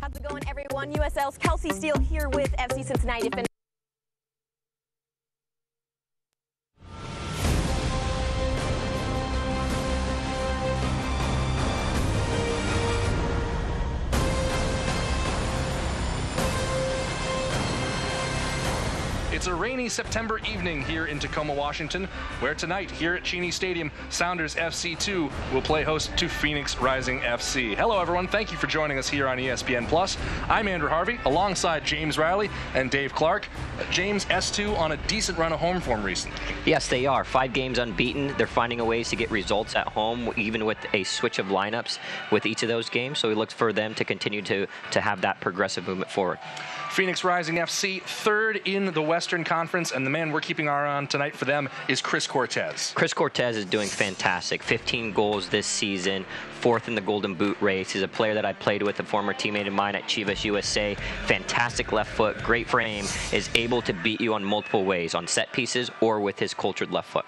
How's it going, everyone? USL's Kelsey Steele here with FC Cincinnati to finish. It's a rainy September evening here in Tacoma, Washington, where tonight, here at Cheney Stadium, Sounders FC2 will play host to Phoenix Rising FC. Hello, everyone. Thank you for joining us here on ESPN+. I'm Andrew Harvey, alongside James Riley and Dave Clark. James, S2 on a decent run of home form recently. Yes, they are. 5 games unbeaten. They're finding a ways to get results at home, even with a switch of lineups with each of those games. So we look for them to continue to have that progressive movement forward. Phoenix Rising FC, third in the Western Conference, and the man we're keeping our eye on tonight for them is Chris Cortez. Chris Cortez is doing fantastic. 15 goals this season, 4th in the Golden Boot race. He's a player that I played with, a former teammate of mine at Chivas USA. Fantastic left foot, great frame, is able to beat you on multiple ways, on set pieces or with his cultured left foot.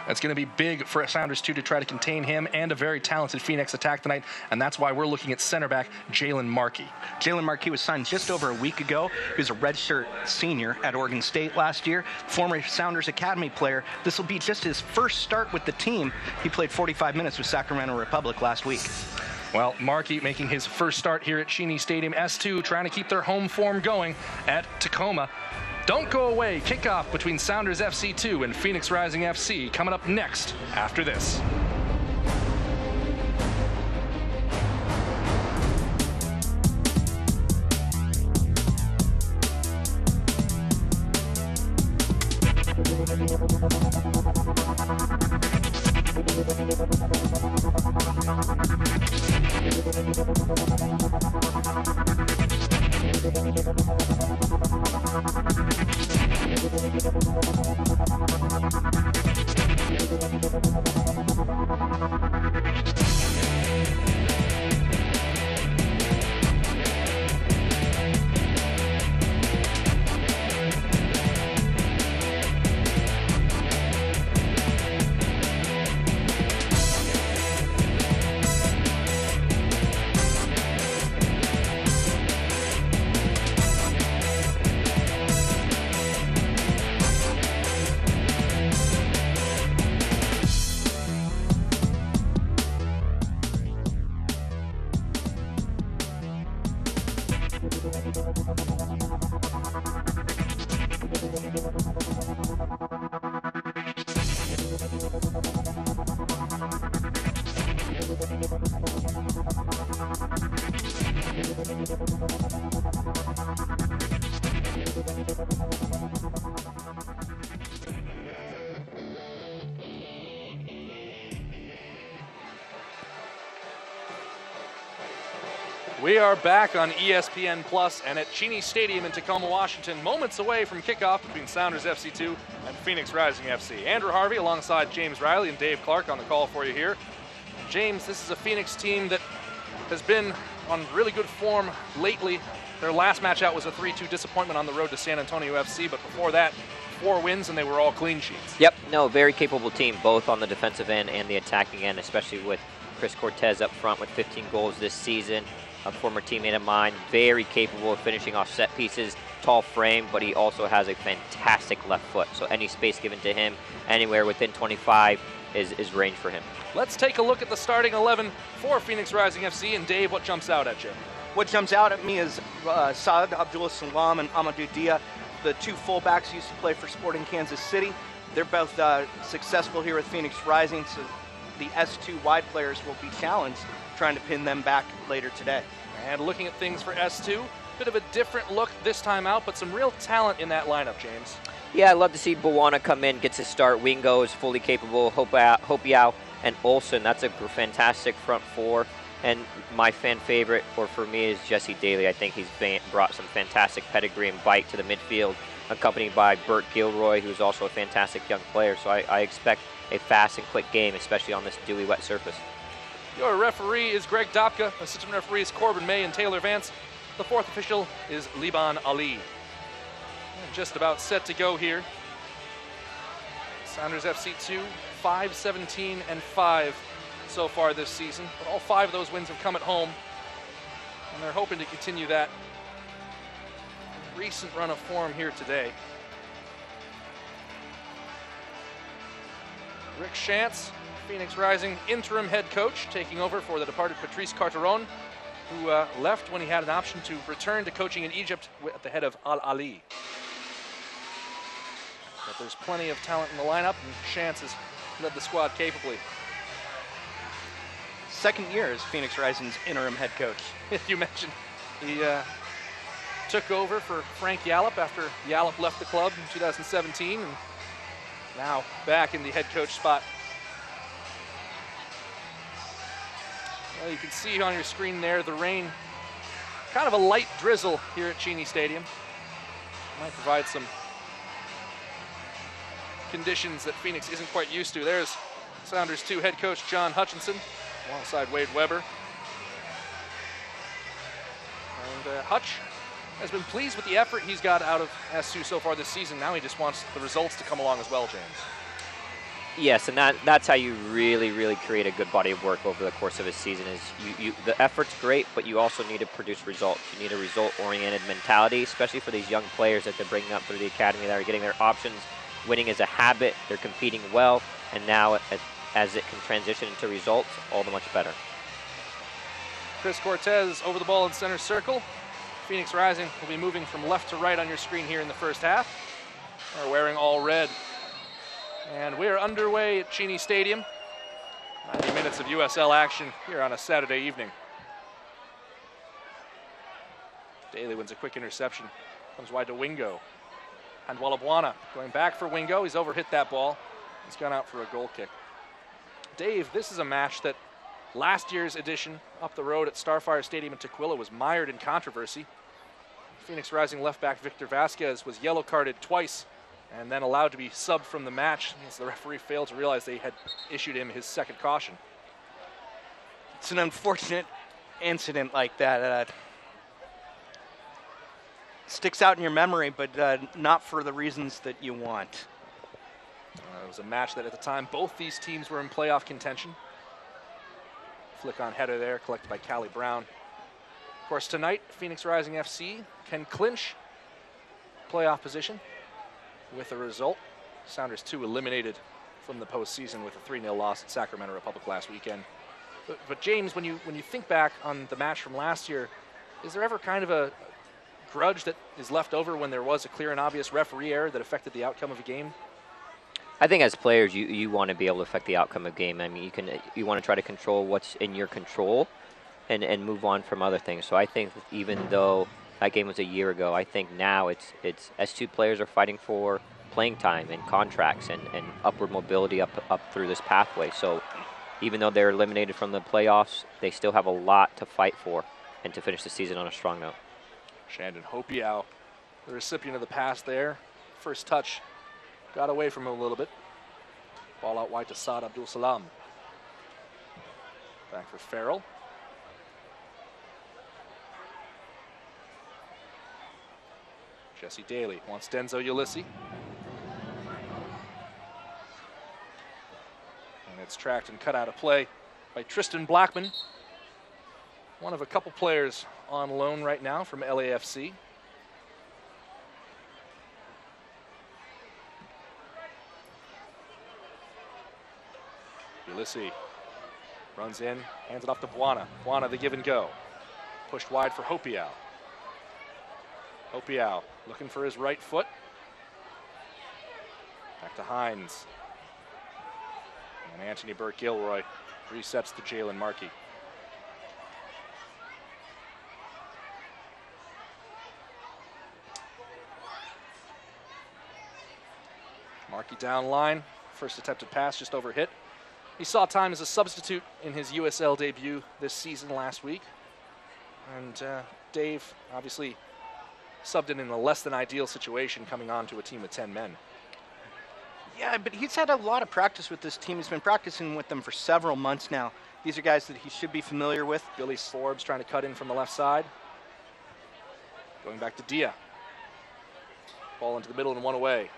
That's going to be big for Sounders, too, to try to contain him and a very talented Phoenix attack tonight, and that's why we're looking at center back Jalen Markey. Jalen Markey was signed just over a week ago. He was a redshirt senior at Oregon State last year, former Sounders Academy player. This will be just his first start with the team. He played 45 minutes with Sacramento Republic last week. Well, Markey making his first start here at Cheney Stadium. S2 trying to keep their home form going at Tacoma. Don't go away. Kickoff between Sounders FC2 and Phoenix Rising FC coming up next after this. We are back on ESPN Plus and at Cheney Stadium in Tacoma, Washington, moments away from kickoff between Sounders FC2 and Phoenix Rising FC. Andrew Harvey alongside James Riley and Dave Clark on the call for you here. James, this is a Phoenix team that has been on really good form lately. Their last match out was a 3-2 disappointment on the road to San Antonio FC, but before that, 4 wins and they were all clean sheets. Yep, no, very capable team, both on the defensive end and the attacking end, especially with Chris Cortez up front with 15 goals this season. A former teammate of mine, very capable of finishing off set pieces, tall frame, but he also has a fantastic left foot. So any space given to him, anywhere within 25 is range for him. Let's take a look at the starting 11 for Phoenix Rising FC. And Dave, what jumps out at you? What jumps out at me is Saad Abdullah Salam and Amadou Dia, the 2 fullbacks used to play for Sporting Kansas City. They're both successful here with Phoenix Rising, so the S2 wide players will be challenged trying to pin them back later today. And looking at things for S2, bit of a different look this time out, but some real talent in that lineup, James. Yeah, I'd love to see Bawana come in, gets his start. Wingo is fully capable. Hopiao and Olsen, that's a fantastic front 4. And my fan favorite, or for me, is Jesse Daly. I think he's brought some fantastic pedigree and bite to the midfield, accompanied by Bert Gilroy, who's also a fantastic young player. So I expect a fast and quick game, especially on this dewy, wet surface. Your referee is Greg Dopka. Assistant referees Corbin May and Taylor Vance. The 4th official is Liban Ali. Just about set to go here. Sounders FC2, 5-17-5 so far this season. But all 5 of those wins have come at home. And they're hoping to continue that recent run of form here today. Rick Shantz, Phoenix Rising interim head coach, taking over for the departed Patrice Carteron, who left when he had an option to return to coaching in Egypt at the head of Al Ali. But there's plenty of talent in the lineup, and Shantz has led the squad capably. Second year as Phoenix Rising's interim head coach. You mentioned he took over for Frank Yallop after Yallop left the club in 2017, and now back in the head coach spot. Well, you can see on your screen there the rain, kind of a light drizzle here at Cheney Stadium. Might provide some conditions that Phoenix isn't quite used to. There's Sounders 2 head coach John Hutchinson alongside Wade Weber. And Hutch has been pleased with the effort he's got out of S2 so far this season. Now he just wants the results to come along as well, James. Yes, and that's how you really create a good body of work over the course of a season. Is the effort's great, but you also need to produce results. You need a result-oriented mentality, especially for these young players that they're bringing up through the academy that are getting their options. Winning is a habit. They're competing well, and now as it can transition into results, all the much better. Chris Cortez over the ball in center circle. Phoenix Rising will be moving from left to right on your screen here in the first half. They're wearing all red. And we're underway at Cheney Stadium. 90 minutes of USL action here on a Saturday evening. Daly wins a quick interception. Comes wide to Wingo. And Wallabuana going back for Wingo. He's overhit that ball. He's gone out for a goal kick. Dave, this is a match that last year's edition up the road at Starfire Stadium in Tequila was mired in controversy. Phoenix Rising left back Victor Vasquez was yellow carded twice and then allowed to be subbed from the match as the referee failed to realize they had issued him his second caution. It's an unfortunate incident like that. Sticks out in your memory, but not for the reasons that you want. It was a match that at the time both these teams were in playoff contention. Flick on header there, collected by Callie Brown. Of course, tonight, Phoenix Rising FC can clinch playoff position with a result. Sounders 2 eliminated from the postseason with a 3-0 loss at Sacramento Republic last weekend. But James, when you think back on the match from last year, is there ever kind of a grudge that is left over when there was a clear and obvious referee error that affected the outcome of a game? I think as players, you want to be able to affect the outcome of a game. I mean, you want to try to control what's in your control and move on from other things. So I think even though that game was a year ago, I think now it's S2 players are fighting for playing time and contracts and upward mobility up through this pathway. So even though they're eliminated from the playoffs, they still have a lot to fight for and to finish the season on a strong note. Shandon Hopiau, the recipient of the pass there. First touch got away from him a little bit. Ball out wide to Saad Abdul Salam. Back for Farrell. Jesse Daly wants Denzo Ulysses. And it's tracked and cut out of play by Tristan Blackman. One of a couple players on loan right now from LAFC. Ulysses runs in, hands it off to Buana. Buana the give and go. Pushed wide for Hopiau. Hopiau looking for his right foot. Back to Hines. And Anthony Burke-Gilroy resets to Jalen Markey. Markey down line. First attempted pass just overhit. He saw time as a substitute in his USL debut this season last week. And Dave obviously subbed in a less than ideal situation coming on to a team of 10 men. Yeah, but he's had a lot of practice with this team. He's been practicing with them for several months now. These are guys that he should be familiar with. Billy Forbes trying to cut in from the left side. Going back to Dia. Ball into the middle and one away.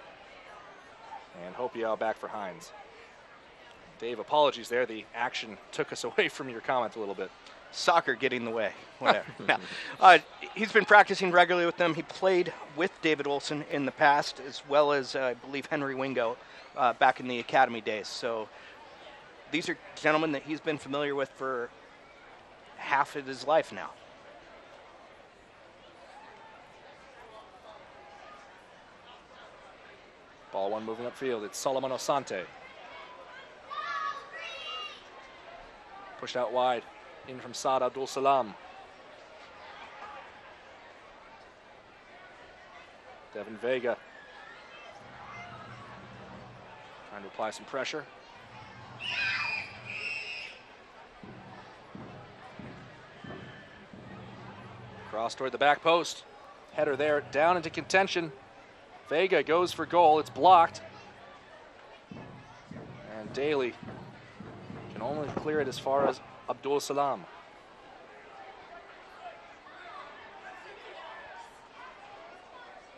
And Hopiau back for Hines. Dave, apologies there. The action took us away from your comment a little bit. soccer getting in the way, whatever. No. He's been practicing regularly with them. He played with David Olson in the past, as well as, I believe, Henry Wingo back in the academy days. So these are gentlemen that he's been familiar with for half of his life now. Ball one moving upfield. It's Solomon Osante. Pushed out wide. In from Saad Abdul Salam. Devin Vega. Trying to apply some pressure. Cross toward the back post. Header there, down into contention. Vega goes for goal. It's blocked. And Daly can only clear it as far as Abdul Salam.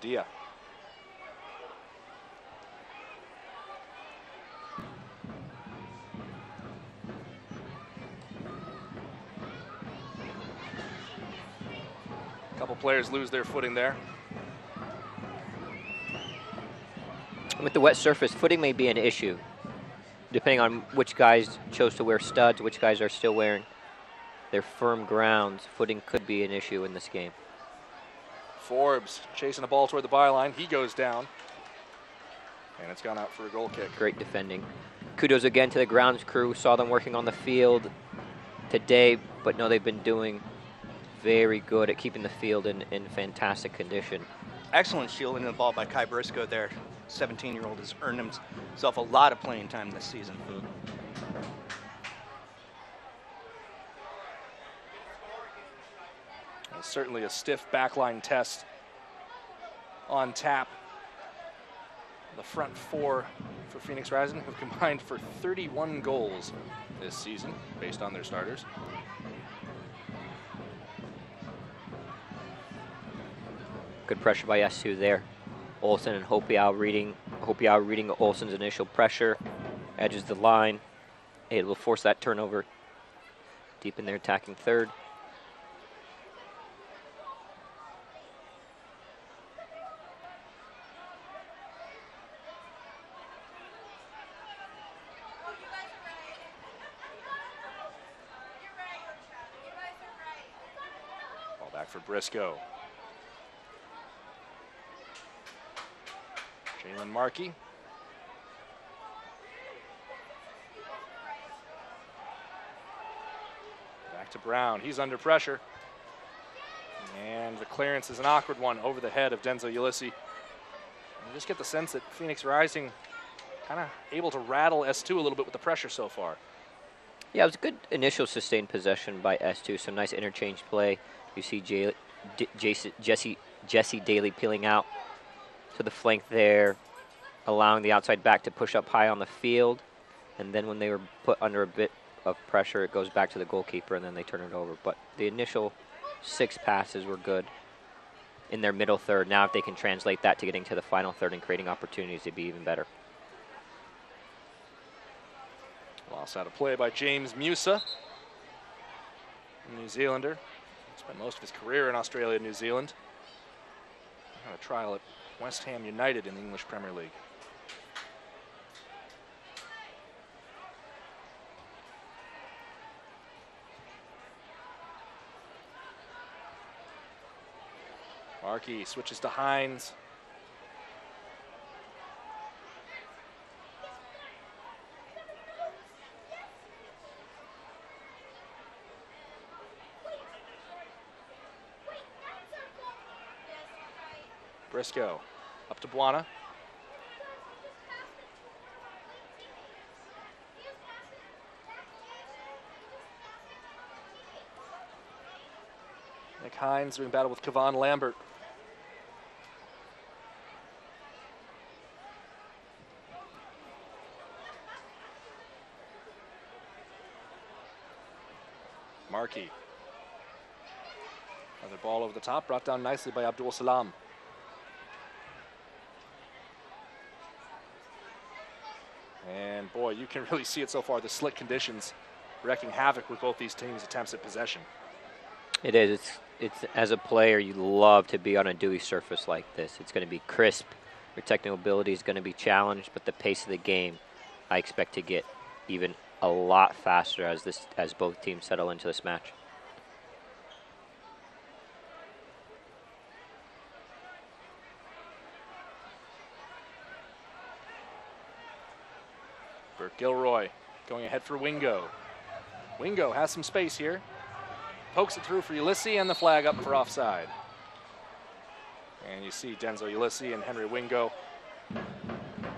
Dia. A couple players lose their footing there. With the wet surface, footing may be an issue, depending on which guys chose to wear studs, which guys are still wearing their firm grounds. Footing could be an issue in this game. Forbes chasing the ball toward the byline. He goes down. And it's gone out for a goal kick. Great defending. Kudos again to the grounds crew. Saw them working on the field today, but no, they've been doing very good at keeping the field in fantastic condition. Excellent shielding of the ball by Kai Briscoe there. 17-year-old has earned himself a lot of playing time this season. Certainly a stiff backline test on tap. The front four for Phoenix Rising have combined for 31 goals this season, based on their starters. Good pressure by S2 there. Olsen and Hopiao reading Olsen's initial pressure, edges the line. It will force that turnover deep in their attacking third. Ball back for Briscoe. Jalen Markey. Back to Brown. He's under pressure. And the clearance is an awkward one over the head of Denzel Ulysses. You just get the sense that Phoenix Rising kind of able to rattle S2 a little bit with the pressure so far. Yeah, it was a good initial sustained possession by S2. Some nice interchange play. You see Jesse Daly peeling out to the flank there, allowing the outside back to push up high on the field. And then when they were put under a bit of pressure, it goes back to the goalkeeper, and then they turn it over. But the initial 6 passes were good in their middle third. Now if they can translate that to getting to the final third and creating opportunities, it'd be even better. Lost out of play by James Musa, a New Zealander. Spent most of his career in Australia and New Zealand. Had a trial at West Ham United in the English Premier League. Markey switches to Hines. Briscoe up to Buana. Nick Hines doing battle with Kevon Lambert. Markey. Another ball over the top, brought down nicely by Abdul Salam. And boy, you can really see it so far, the slick conditions wrecking havoc with both these teams' attempts at possession. It is. It's as a player, you love to be on a dewy surface like this. It's going to be crisp. Your technical ability is going to be challenged, but the pace of the game, I expect to get even a lot faster as both teams settle into this match. Burke Gilroy going ahead for Wingo. Wingo has some space here. Pokes it through for Ulysses, and the flag up for offside. And you see Denzel Ulysses and Henry Wingo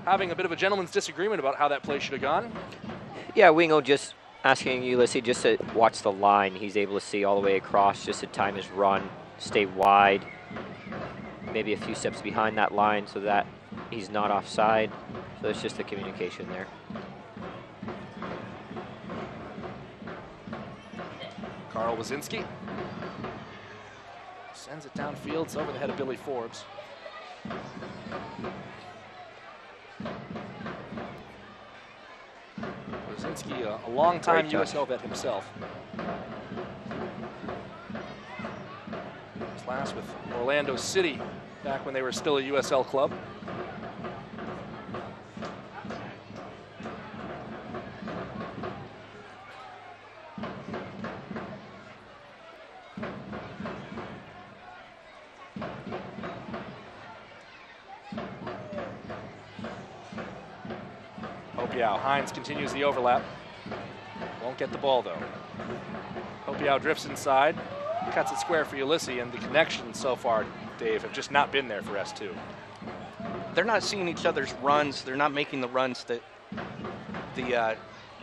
having a bit of a gentleman's disagreement about how that play should have gone. Yeah, Wingo just asking Ulysses just to watch the line. He's able to see all the way across, just to time his run, stay wide, maybe a few steps behind that line so that he's not offside. So it's just the communication there. Carl Wazinski sends it downfield. It's over the head of Billy Forbes. Wazinski, a long-time USL vet himself. His last with Orlando City back when they were still a USL club. Hines continues the overlap. Won't get the ball though. Hopiau drifts inside, cuts it square for Ulysses, and the connections so far, Dave, have just not been there for S2. They're not seeing each other's runs. They're not making the runs that the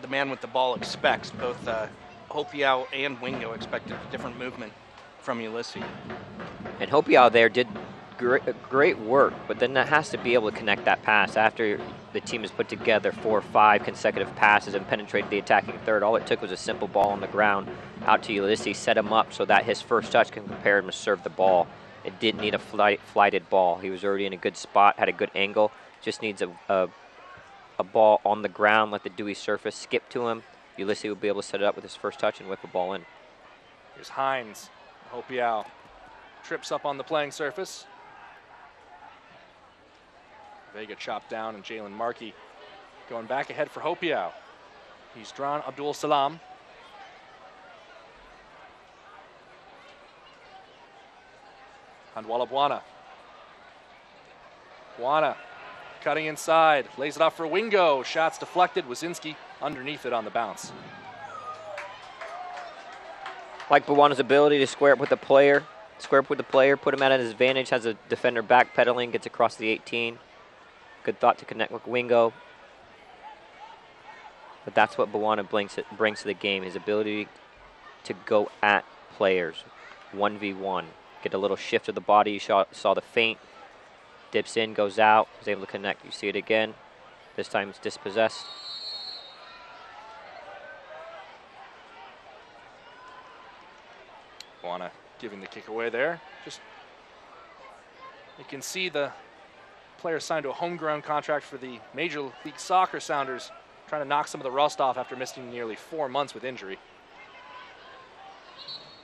man with the ball expects. Both Hopiau and Wingo expected a different movement from Ulysses. And Hopiau there did great work, but then that has to be able to connect that pass after the team has put together 4 or 5 consecutive passes and penetrated the attacking third. All it took was a simple ball on the ground out to Ulysses, set him up so that his first touch can prepare him to serve the ball. It didn't need a flighted ball. He was already in a good spot, had a good angle, just needs a ball on the ground, let the dewy surface skip to him. Ulysses will be able to set it up with his first touch and whip a ball in. Here's Hines. Hopiau trips up on the playing surface. Vega chopped down, and Jalen Markey going back ahead for Hopiau. He's drawn Abdul Salam. Handwala Buana. Buana cutting inside, lays it off for Wingo. Shots deflected. Wazinski underneath it on the bounce. Like Buana's ability to square up with the player, put him at an advantage, has a defender backpedaling, gets across the 18. Good thought to connect with Wingo. But that's what Buana brings to the game, his ability to go at players, 1v1. Get a little shift of the body. You saw the feint. Dips in, goes out, is able to connect. You see it again. This time it's dispossessed. Buana giving the kick away there. Just, you can see the player signed to a homegrown contract for the Major League Soccer Sounders, trying to knock some of the rust off after missing nearly 4 months with injury.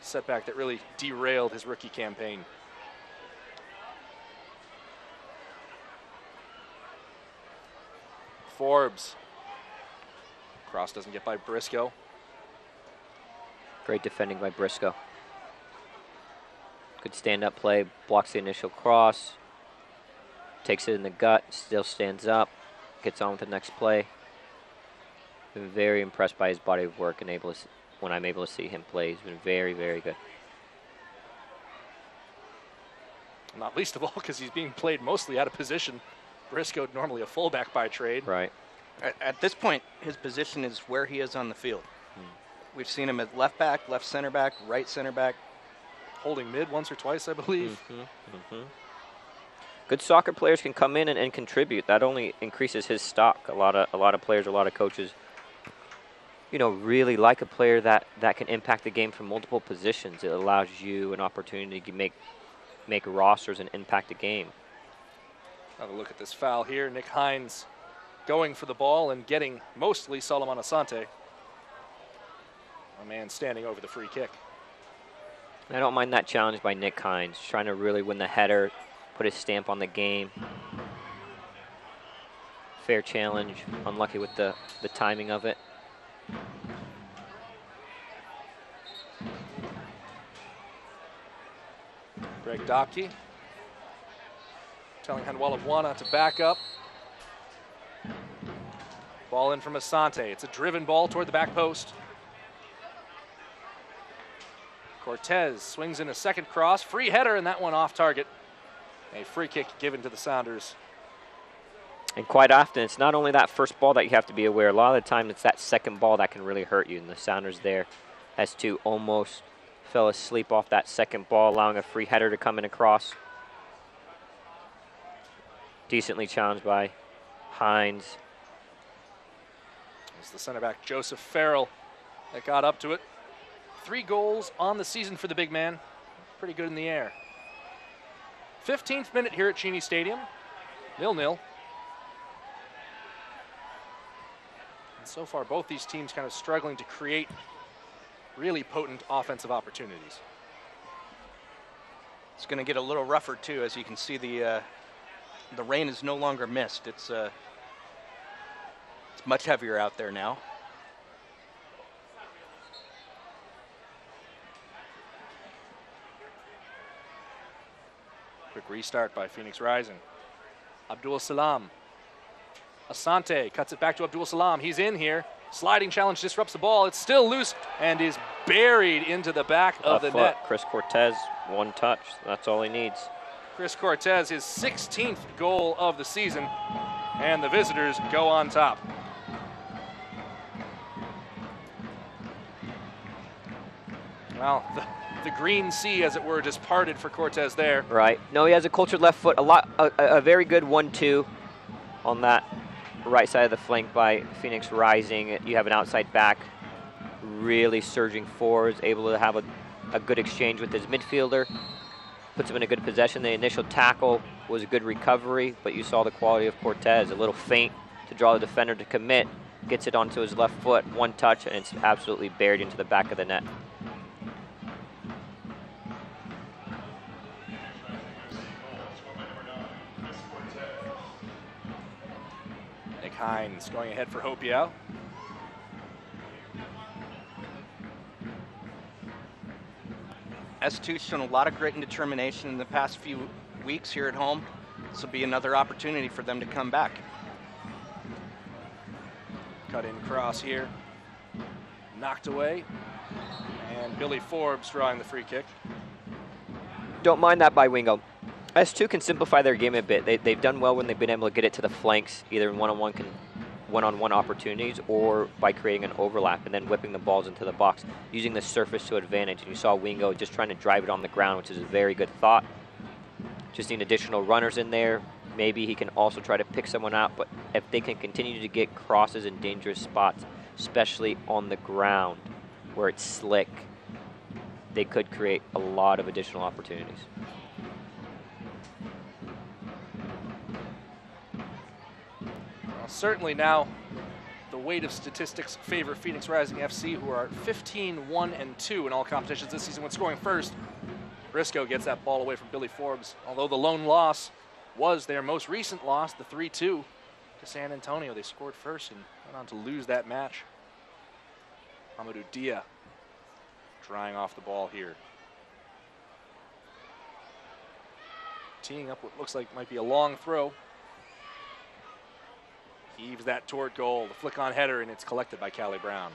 Setback that really derailed his rookie campaign. Forbes. Cross doesn't get by Briscoe. Great defending by Briscoe. Good stand-up play, blocks the initial cross. Takes it in the gut, still stands up, gets on with the next play. Been very impressed by his body of work and when I'm able to see him play. He's been very, very good. Not least of all because he's being played mostly out of position. Briscoe normally a fullback by trade. Right. At this point, his position is where he is on the field. We've seen him at left back, left center back, right center back. Holding mid once or twice, I believe. Good soccer players can come in and contribute. That only increases his stock. A lot of players, a lot of coaches, really like a player that can impact the game from multiple positions. It allows you an opportunity to make rosters and impact the game. Have a look at this foul here. Nick Hines going for the ball and getting mostly Solomon Asante. A man standing over the free kick. I don't mind that challenge by Nick Hines, trying to really win the header, put his stamp on the game. Fair challenge, unlucky with the timing of it. Greg Dopke telling Hanwalawana to back up. Ball in from Asante. It's a driven ball toward the back post. Cortez swings in a second cross. Free header, and that one off target. A free kick given to the Sounders. And quite often, it's not only that first ball that you have to be aware. A lot of the time, it's that second ball that can really hurt you. And the Sounders there, S2 almost fell asleep off that second ball, allowing a free header to come in across. Decently challenged by Hines. It's the center back, Joseph Farrell, that got up to it. 3 goals on the season for the big man. Pretty good in the air. 15th minute here at Cheney Stadium. 0-0. And so far, both these teams kind of struggling to create really potent offensive opportunities. It's going to get a little rougher too, as you can see. The rain is no longer mist. It's much heavier out there now. Quick restart by Phoenix Rising. Abdul Salam. Asante cuts it back to Abdul Salam. He's in here. Sliding challenge disrupts the ball. It's still loose and is buried into the back of the net. Chris Cortez, 1 touch. That's all he needs. Chris Cortez, his 16th goal of the season, and the visitors go on top. Well, the green sea, as it were, just parted for Cortez there. Right. No, he has a cultured left foot. A very good 1-2 on that right side of the flank by Phoenix Rising. You have an outside back really surging forwards, able to have a good exchange with his midfielder. Puts him in a good possession. The initial tackle was a good recovery, but you saw the quality of Cortez. A little feint to draw the defender to commit. Gets it onto his left foot, 1 touch, and it's absolutely buried into the back of the net. Nick Hines going ahead for Hopiau. S2's shown a lot of grit and determination in the past few weeks here at home. This will be another opportunity for them to come back. Cut in cross here. Knocked away. And Billy Forbes drawing the free kick. Don't mind that by Wingo. S2 can simplify their game a bit. They've done well when they've been able to get it to the flanks, either in one-on-one opportunities or by creating an overlap and then whipping the balls into the box, using the surface to advantage. And you saw Wingo just trying to drive it on the ground, which is a very good thought. Just need additional runners in there. Maybe he can also try to pick someone out, but if they can continue to get crosses in dangerous spots, especially on the ground where it's slick, they could create a lot of additional opportunities. Well, certainly now the weight of statistics favor Phoenix Rising FC, who are 15-1-2 in all competitions this season when scoring first. Briscoe gets that ball away from Billy Forbes, although the lone loss was their most recent loss, the 3-2 to San Antonio. They scored first and went on to lose that match. Amadou Dia drying off the ball here. Teeing up what looks like might be a long throw. Heaves that toward goal, the flick on header, and it's collected by Callie Brown.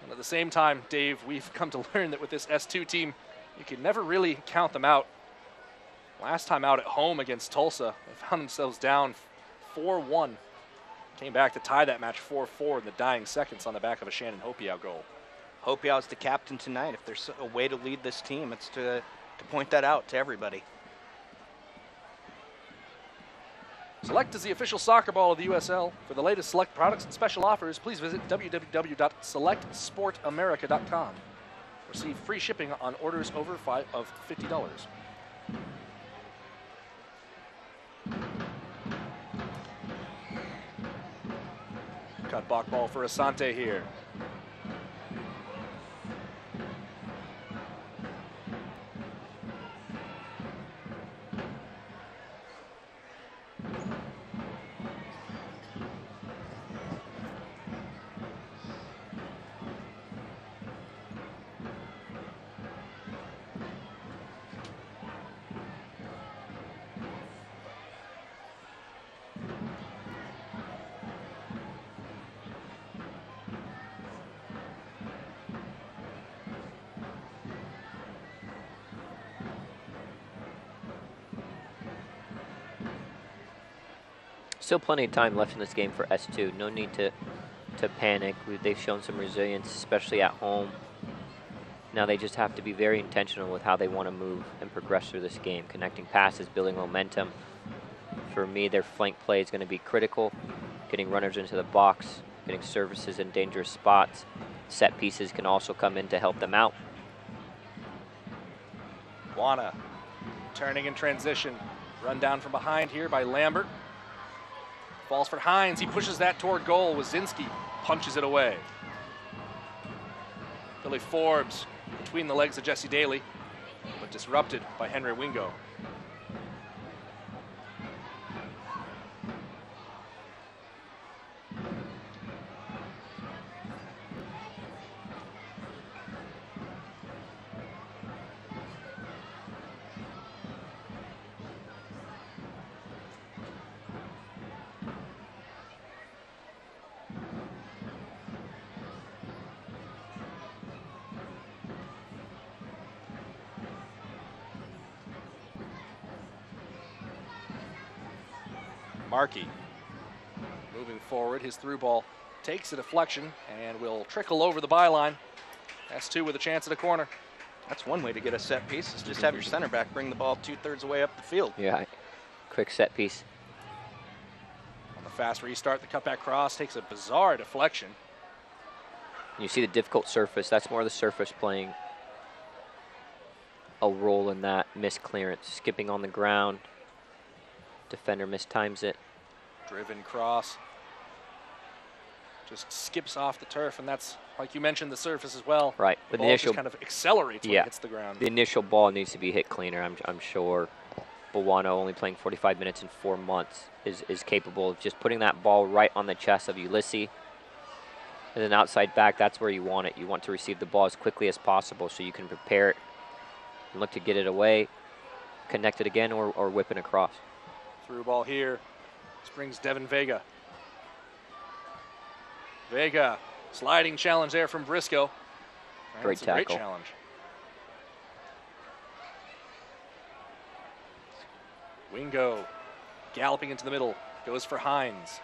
And at the same time, Dave, we've come to learn that with this S2 team, you can never really count them out. Last time out at home against Tulsa, they found themselves down 4-1. Came back to tie that match 4-4 in the dying seconds on the back of a Shannon Hopiau goal. Hopiau is the captain tonight. If there's a way to lead this team, it's to point that out to everybody. Select is the official soccer ball of the USL. For the latest Select products and special offers, please visit www.selectsportamerica.com. Receive free shipping on orders over $50. Cut block ball for Asante here. Still plenty of time left in this game for S2. No need to panic. They've shown some resilience, especially at home. Now they just have to be very intentional with how they want to move and progress through this game. Connecting passes, building momentum. For me, their flank play is going to be critical. Getting runners into the box, getting services in dangerous spots. Set pieces can also come in to help them out. Buona turning in transition. Run down from behind here by Lambert. Falls for Hines. He pushes that toward goal. Wazinski punches it away. Billy Forbes between the legs of Jesse Daly, but disrupted by Henry Wingo. Markey moving forward, his through ball takes a deflection and will trickle over the byline. S2 with a chance at a corner. That's one way to get a set piece, is just have your center back bring the ball 2/3 away up the field. Yeah, quick set piece. On the fast restart, the cutback cross takes a bizarre deflection. You see the difficult surface. That's more the surface playing a role in that missed clearance. Skipping on the ground. Defender mistimes it. Driven cross. Just skips off the turf, and that's, like you mentioned, the surface as well. Right. The But ball just kind of accelerates when it hits the ground. The initial ball needs to be hit cleaner, I'm sure. Buono, only playing 45 minutes in 4 months, is capable of just putting that ball right on the chest of Ulysses. And then outside back, that's where you want it. You want to receive the ball as quickly as possible so you can prepare it and look to get it away, connect it again, or whip it across. Through ball here. This brings Devin Vega. Vega, sliding challenge there from Briscoe. Great That's a tackle. Great challenge. Wingo galloping into the middle, goes for Hines.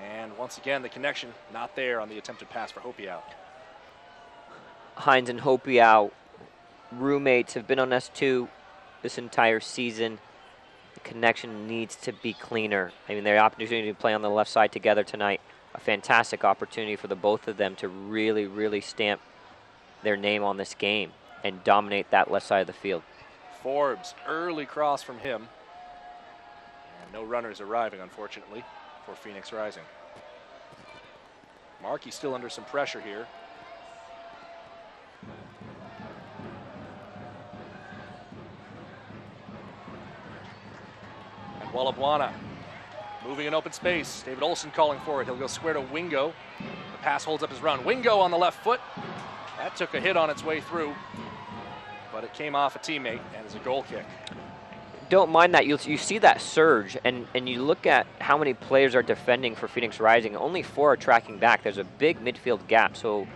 And once again, the connection not there on the attempted pass for Hopiau. Hines and Hopiau, roommates, have been on S2 this entire season. The connection needs to be cleaner. I mean, their opportunity to play on the left side together tonight, a fantastic opportunity for the both of them to really, really stamp their name on this game and dominate that left side of the field. Forbes, early cross from him. And no runners arriving, unfortunately, for Phoenix Rising. Markey still under some pressure here. And Wallabuana moving in open space. David Olson calling for it. He'll go square to Wingo. The pass holds up his run. Wingo on the left foot. That took a hit on its way through, but it came off a teammate and is a goal kick. Don't mind that. You see that surge, and you look at how many players are defending for Phoenix Rising. Only 4 are tracking back. There's a big midfield gap. So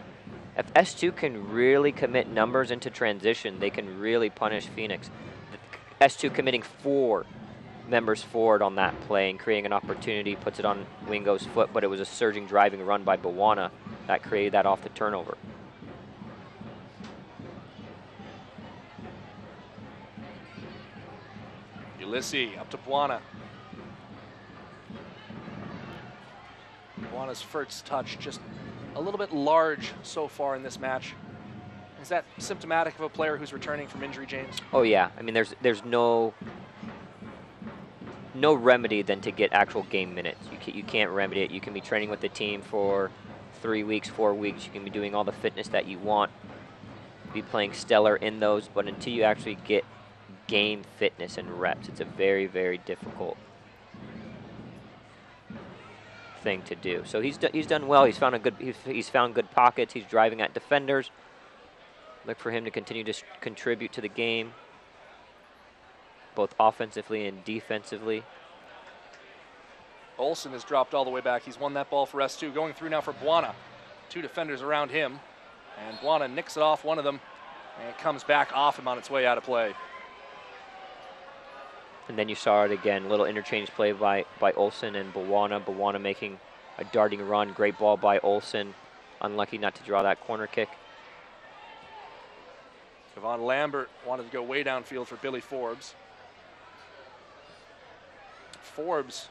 if S2 can really commit numbers into transition, they can really punish Phoenix. S2 committing 4 members forward on that play and creating an opportunity, puts it on Wingo's foot, but it was a surging, driving run by Buwana that created that off the turnover. Ulysses up to Buana. Buana's first touch just a little bit large so far in this match. Is that symptomatic of a player who's returning from injury, James? Oh yeah, I mean there's no no remedy than to get actual game minutes. You can't remedy it. You can be training with the team for 3 weeks, 4 weeks. You can be doing all the fitness that you want, be playing stellar in those, but until you actually get game fitness and reps, it's a very, very difficult thing to do. So he's done well. He's found good pockets. He's driving at defenders. Look for him to continue to contribute to the game, both offensively and defensively. Olsen has dropped all the way back. He's won that ball for S2. Going through now for Buana. 2 defenders around him. And Buana nicks it off one of them. And it comes back off him on its way out of play. And then you saw it again. Little interchange play by Olsen and Buana. Buana making a darting run. Great ball by Olsen. Unlucky not to draw that corner kick. Kevon Lambert wanted to go way downfield for Billy Forbes. Forbes,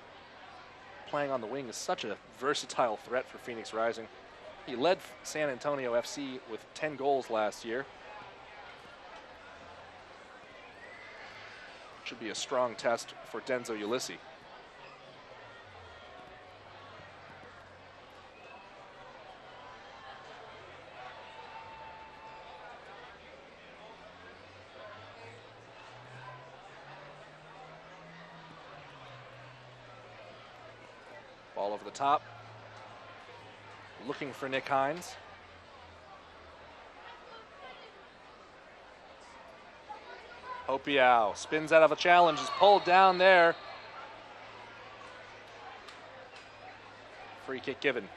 playing on the wing, is such a versatile threat for Phoenix Rising. He led San Antonio FC with 10 goals last year. Should be a strong test for Denzo Ulysses. Ball over the top. Looking for Nick Hines. Hopiao spins out of a challenge, is pulled down there. Free kick given.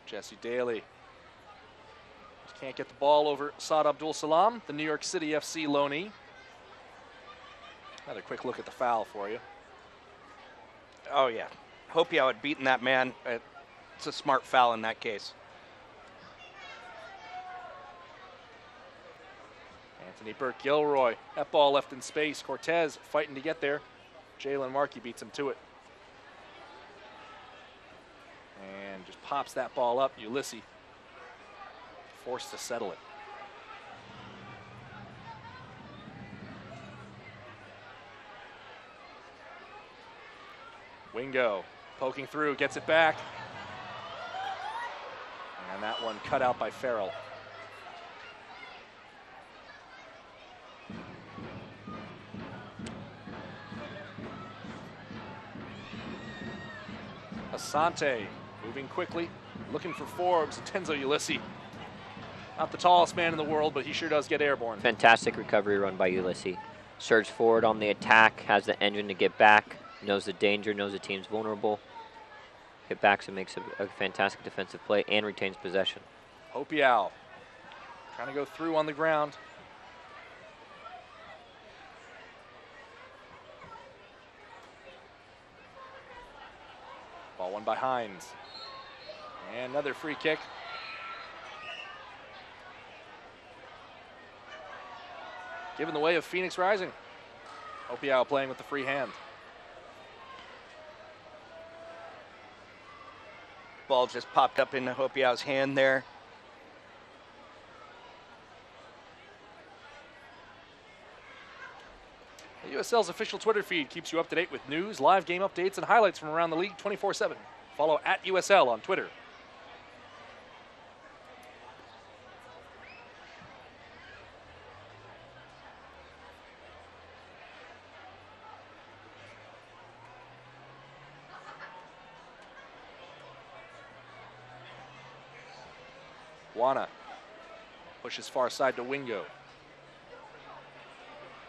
Jesse Daly. Can't get the ball over Saad Abdul Salam, the New York City FC loanee. Another quick look at the foul for you. Oh, yeah. Hopiao had beaten that man. It's a smart foul in that case. Anthony Burke-Gilroy. That ball left in space. Cortez fighting to get there. Jalen Markey beats him to it. And just pops that ball up. Ulysses forced to settle it. Wingo poking through, gets it back. And that one cut out by Farrell. Asante moving quickly, looking for Forbes. Tenzo Ulysses. Not the tallest man in the world, but he sure does get airborne. Fantastic recovery run by Ulysses. Surge forward on the attack, has the engine to get back, knows the danger, knows the team's vulnerable. Get back, so makes a fantastic defensive play and retains possession. Hopiao trying to go through on the ground. Ball won by Hines. And another free kick. Given the way of Phoenix Rising. Hopiao playing with the free hand. Ball just popped up into Hopiao's hand there. The USL's official Twitter feed keeps you up to date with news, live game updates, and highlights from around the league 24/7. Follow @USL on Twitter. Buana pushes far side to Wingo.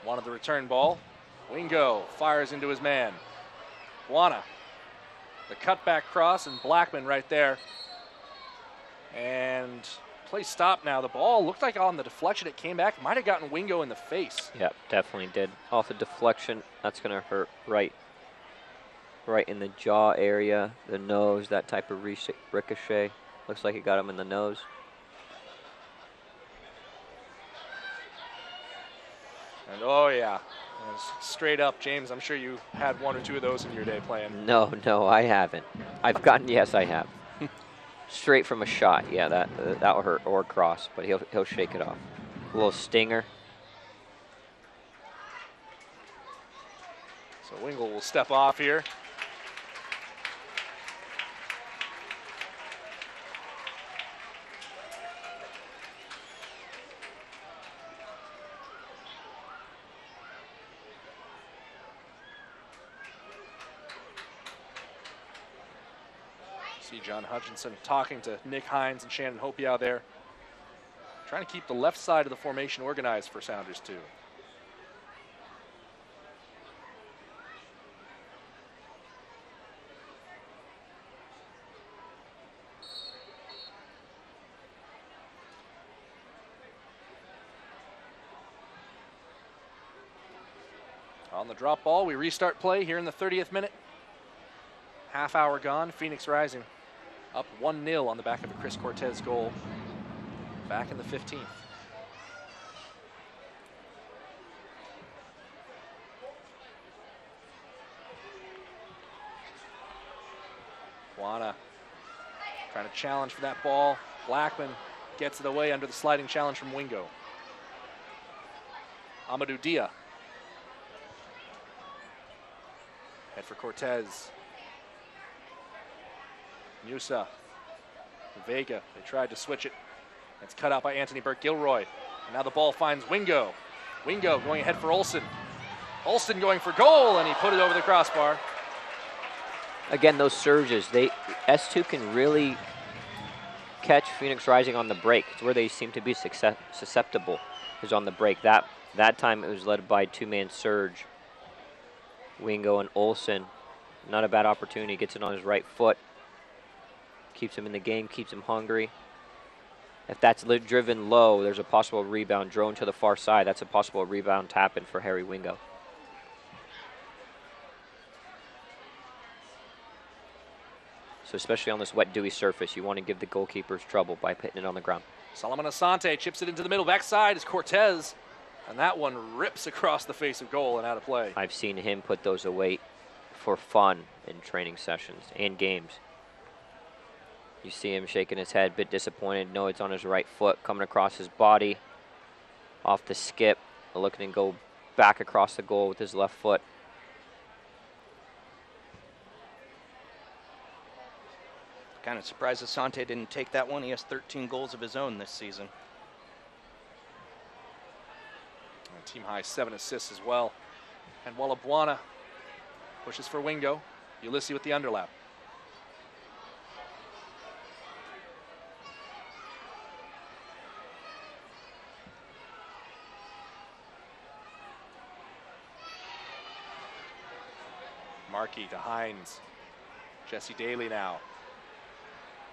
Wanted the return ball. Wingo fires into his man. Buana. The cutback cross, and Blackman right there. And play stopped now. The ball looked like on the deflection it came back. Might have gotten Wingo in the face. Yep, definitely did. Off the deflection, that's going to hurt right in the jaw area, the nose, that type of ricochet. Looks like it got him in the nose. And oh yeah, straight up, James, I'm sure you had 1 or 2 of those in your day playing. No, I haven't. Yes, I have. straight from a shot. Yeah, that will hurt, or cross, but he'll shake it off. A little stinger. So Wingle will step off here. See John Hutchinson talking to Nick Hines and Shannon Hopiow there. Trying to keep the left side of the formation organized for Sounders too. On the drop ball, we restart play here in the 30th minute. Half hour gone, Phoenix Rising up 1-0 on the back of a Chris Cortez goal back in the 15th. Buana trying to challenge for that ball. Blackman gets it away under the sliding challenge from Wingo. Amadou Dia. Head for Cortez. Musa. Vega. They tried to switch it. It's cut out by Anthony Burke-Gilroy. And now the ball finds Wingo. Wingo going ahead for Olsen. Olsen going for goal, and he put it over the crossbar. Again, those surges, S2 can really catch Phoenix Rising on the break. It's where they seem to be susceptible, is on the break. That time it was led by two-man surge. Wingo and Olsen. Not a bad opportunity. Gets it on his right foot. Keeps him in the game, keeps him hungry. If that's driven low, there's a possible rebound drone to the far side. That's a possible rebound tap-in for Harry Wingo. So especially on this wet, dewy surface, you want to give the goalkeepers trouble by putting it on the ground. Solomon Asante chips it into the middle. Backside is Cortez. And that one rips across the face of goal and out of play. I've seen him put those away for fun in training sessions and games. You see him shaking his head, a bit disappointed. No, it's on his right foot, coming across his body, off the skip, looking to go back across the goal with his left foot. Kind of surprised Asante didn't take that one. He has 13 goals of his own this season. And team high 7 assists as well. And Walla Buana pushes for Wingo. Ulysses with the underlap. Markey to Hines. Jesse Daly now.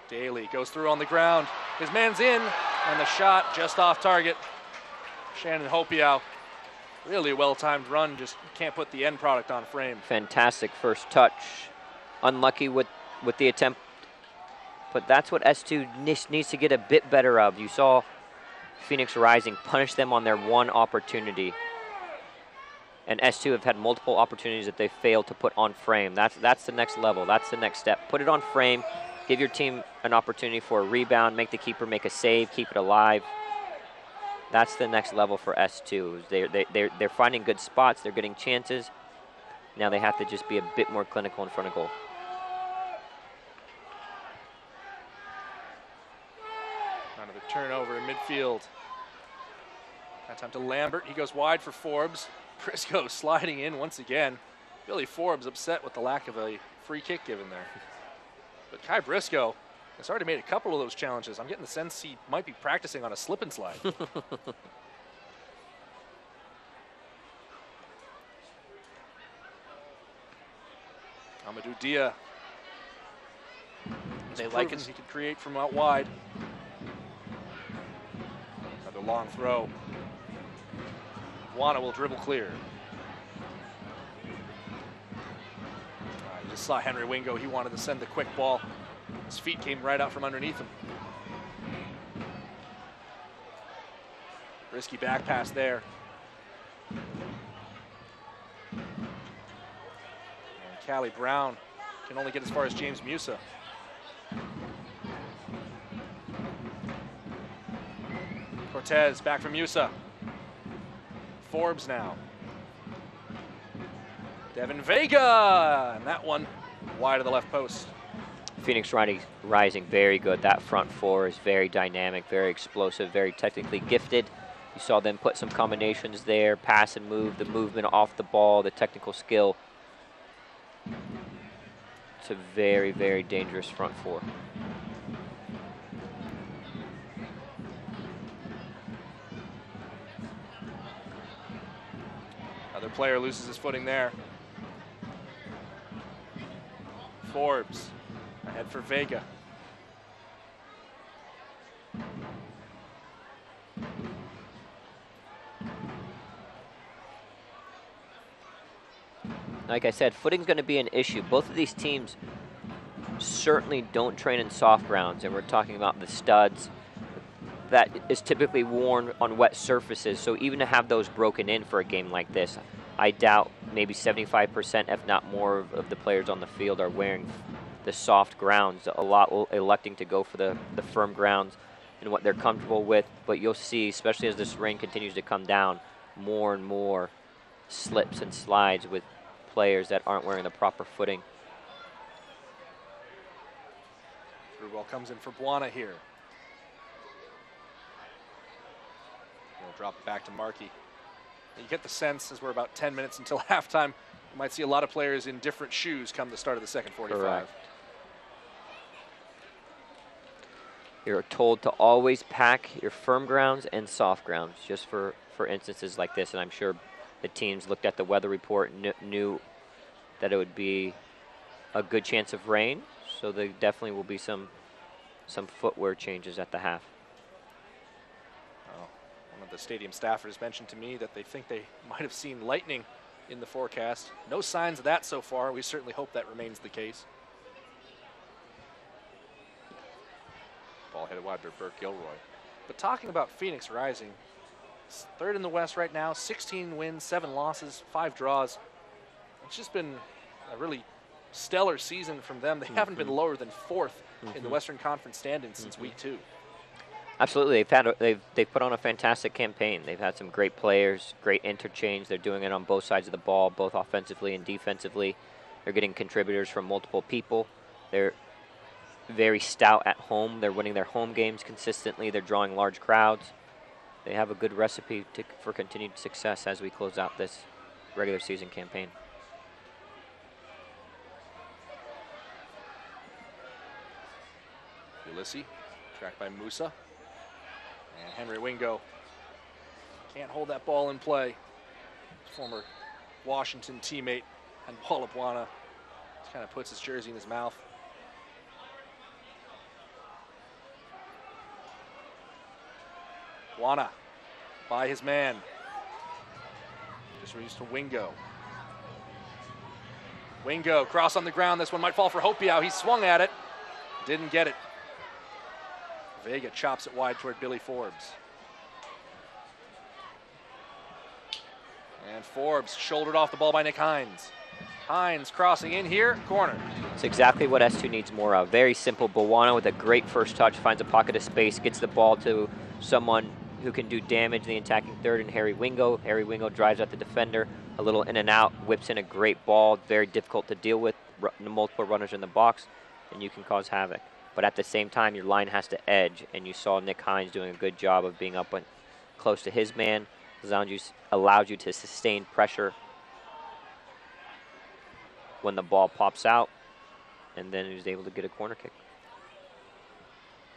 Daly goes through on the ground. His man's in, and the shot just off target. Shannon Hopiow, really well-timed run, just can't put the end product on frame. Fantastic first touch. Unlucky with the attempt, but that's what S2 needs to get a bit better of. You saw Phoenix Rising punish them on their one opportunity. And S2 have had multiple opportunities that they failed to put on frame. That's the next level. That's the next step. Put it on frame. Give your team an opportunity for a rebound. Make the keeper make a save. Keep it alive. That's the next level for S2. They're finding good spots. They're getting chances. Now they have to just be a bit more clinical in front of goal. Another turnover in midfield. That time to Lambert. He goes wide for Forbes. Briscoe sliding in once again. Billy Forbes upset with the lack of a free kick given there. But Kai Briscoe has already made a couple of those challenges. I'm getting the sense he might be practicing on a slip and slide. Amadou Dia. They like it. He can create from out wide. Another long throw. Buana will dribble clear. Just saw Henry Wingo. He wanted to send the quick ball. His feet came right out from underneath him. Risky back pass there. And Callie Brown can only get as far as James Musa. Cortez back from Musa. Forbes now. Devin Vega, and that one wide of the left post. Phoenix Rising very good. That front four is very dynamic, very explosive, very technically gifted. You saw them put some combinations there, pass and move, the movement off the ball, the technical skill. It's a very, very dangerous front four. Another player loses his footing there. Forbes ahead for Vega. Like I said, footing's going to be an issue. Both of these teams certainly don't train in soft grounds, and we're talking about the studs that is typically worn on wet surfaces. So even to have those broken in for a game like this, I doubt maybe 75%, if not more, of the players on the field are wearing the soft grounds. A lot electing to go for the firm grounds and what they're comfortable with. But you'll see, especially as this rain continues to come down, more and more slips and slides with players that aren't wearing the proper footing. Through ball comes in for Buana here. We'll drop it back to Markey. You get the sense, as we're about 10 minutes until halftime, you might see a lot of players in different shoes come the start of the second 45. Correct. You're told to always pack your firm grounds and soft grounds, just for instances like this. And I'm sure the teams looked at the weather report and knew that it would be a good chance of rain. So there definitely will be some footwear changes at the half. One of the stadium staffers mentioned to me that they think they might have seen lightning in the forecast. No signs of that so far. We certainly hope that remains the case. Ball headed wide to Burke Gilroy. But talking about Phoenix Rising, third in the West right now, 16 wins, 7 losses, 5 draws. It's just been a really stellar season from them. They haven't been lower than 4th in the Western Conference standings since week 2. Absolutely, they've put on a fantastic campaign. They've had some great players, great interchange. They're doing it on both sides of the ball, both offensively and defensively. They're getting contributors from multiple people. They're very stout at home. They're winning their home games consistently. They're drawing large crowds. They have a good recipe for continued success as we close out this regular season campaign. Ulysses, tracked by Musa. And Henry Wingo can't hold that ball in play. Former Washington teammate and Paul Buana kind of puts his jersey in his mouth. Buana by his man. Just released to Wingo. Wingo, cross on the ground. This one might fall for Hopiau. He swung at it. Didn't get it. Vega chops it wide toward Billy Forbes. And Forbes shouldered off the ball by Nick Hines. Hines crossing in here, corner. It's exactly what S2 needs more of. Very simple. Buana with a great first touch, finds a pocket of space, gets the ball to someone who can do damage in the attacking third, and Harry Wingo. Harry Wingo drives at the defender, a little in and out, whips in a great ball, very difficult to deal with, multiple runners in the box, and you can cause havoc. But at the same time, your line has to edge, and you saw Nick Hines doing a good job of being up close to his man, allowed you to sustain pressure when the ball pops out, and then he was able to get a corner kick.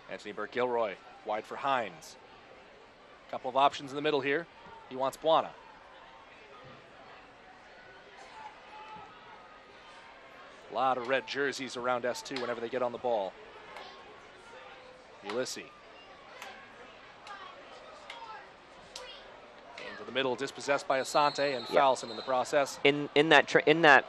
Anthony Burke Gilroy, wide for Hines. Couple of options in the middle here. He wants Buana. A lot of red jerseys around S2 whenever they get on the ball. Ulysses. Into the middle, dispossessed by Asante, and fouls him in the process. In that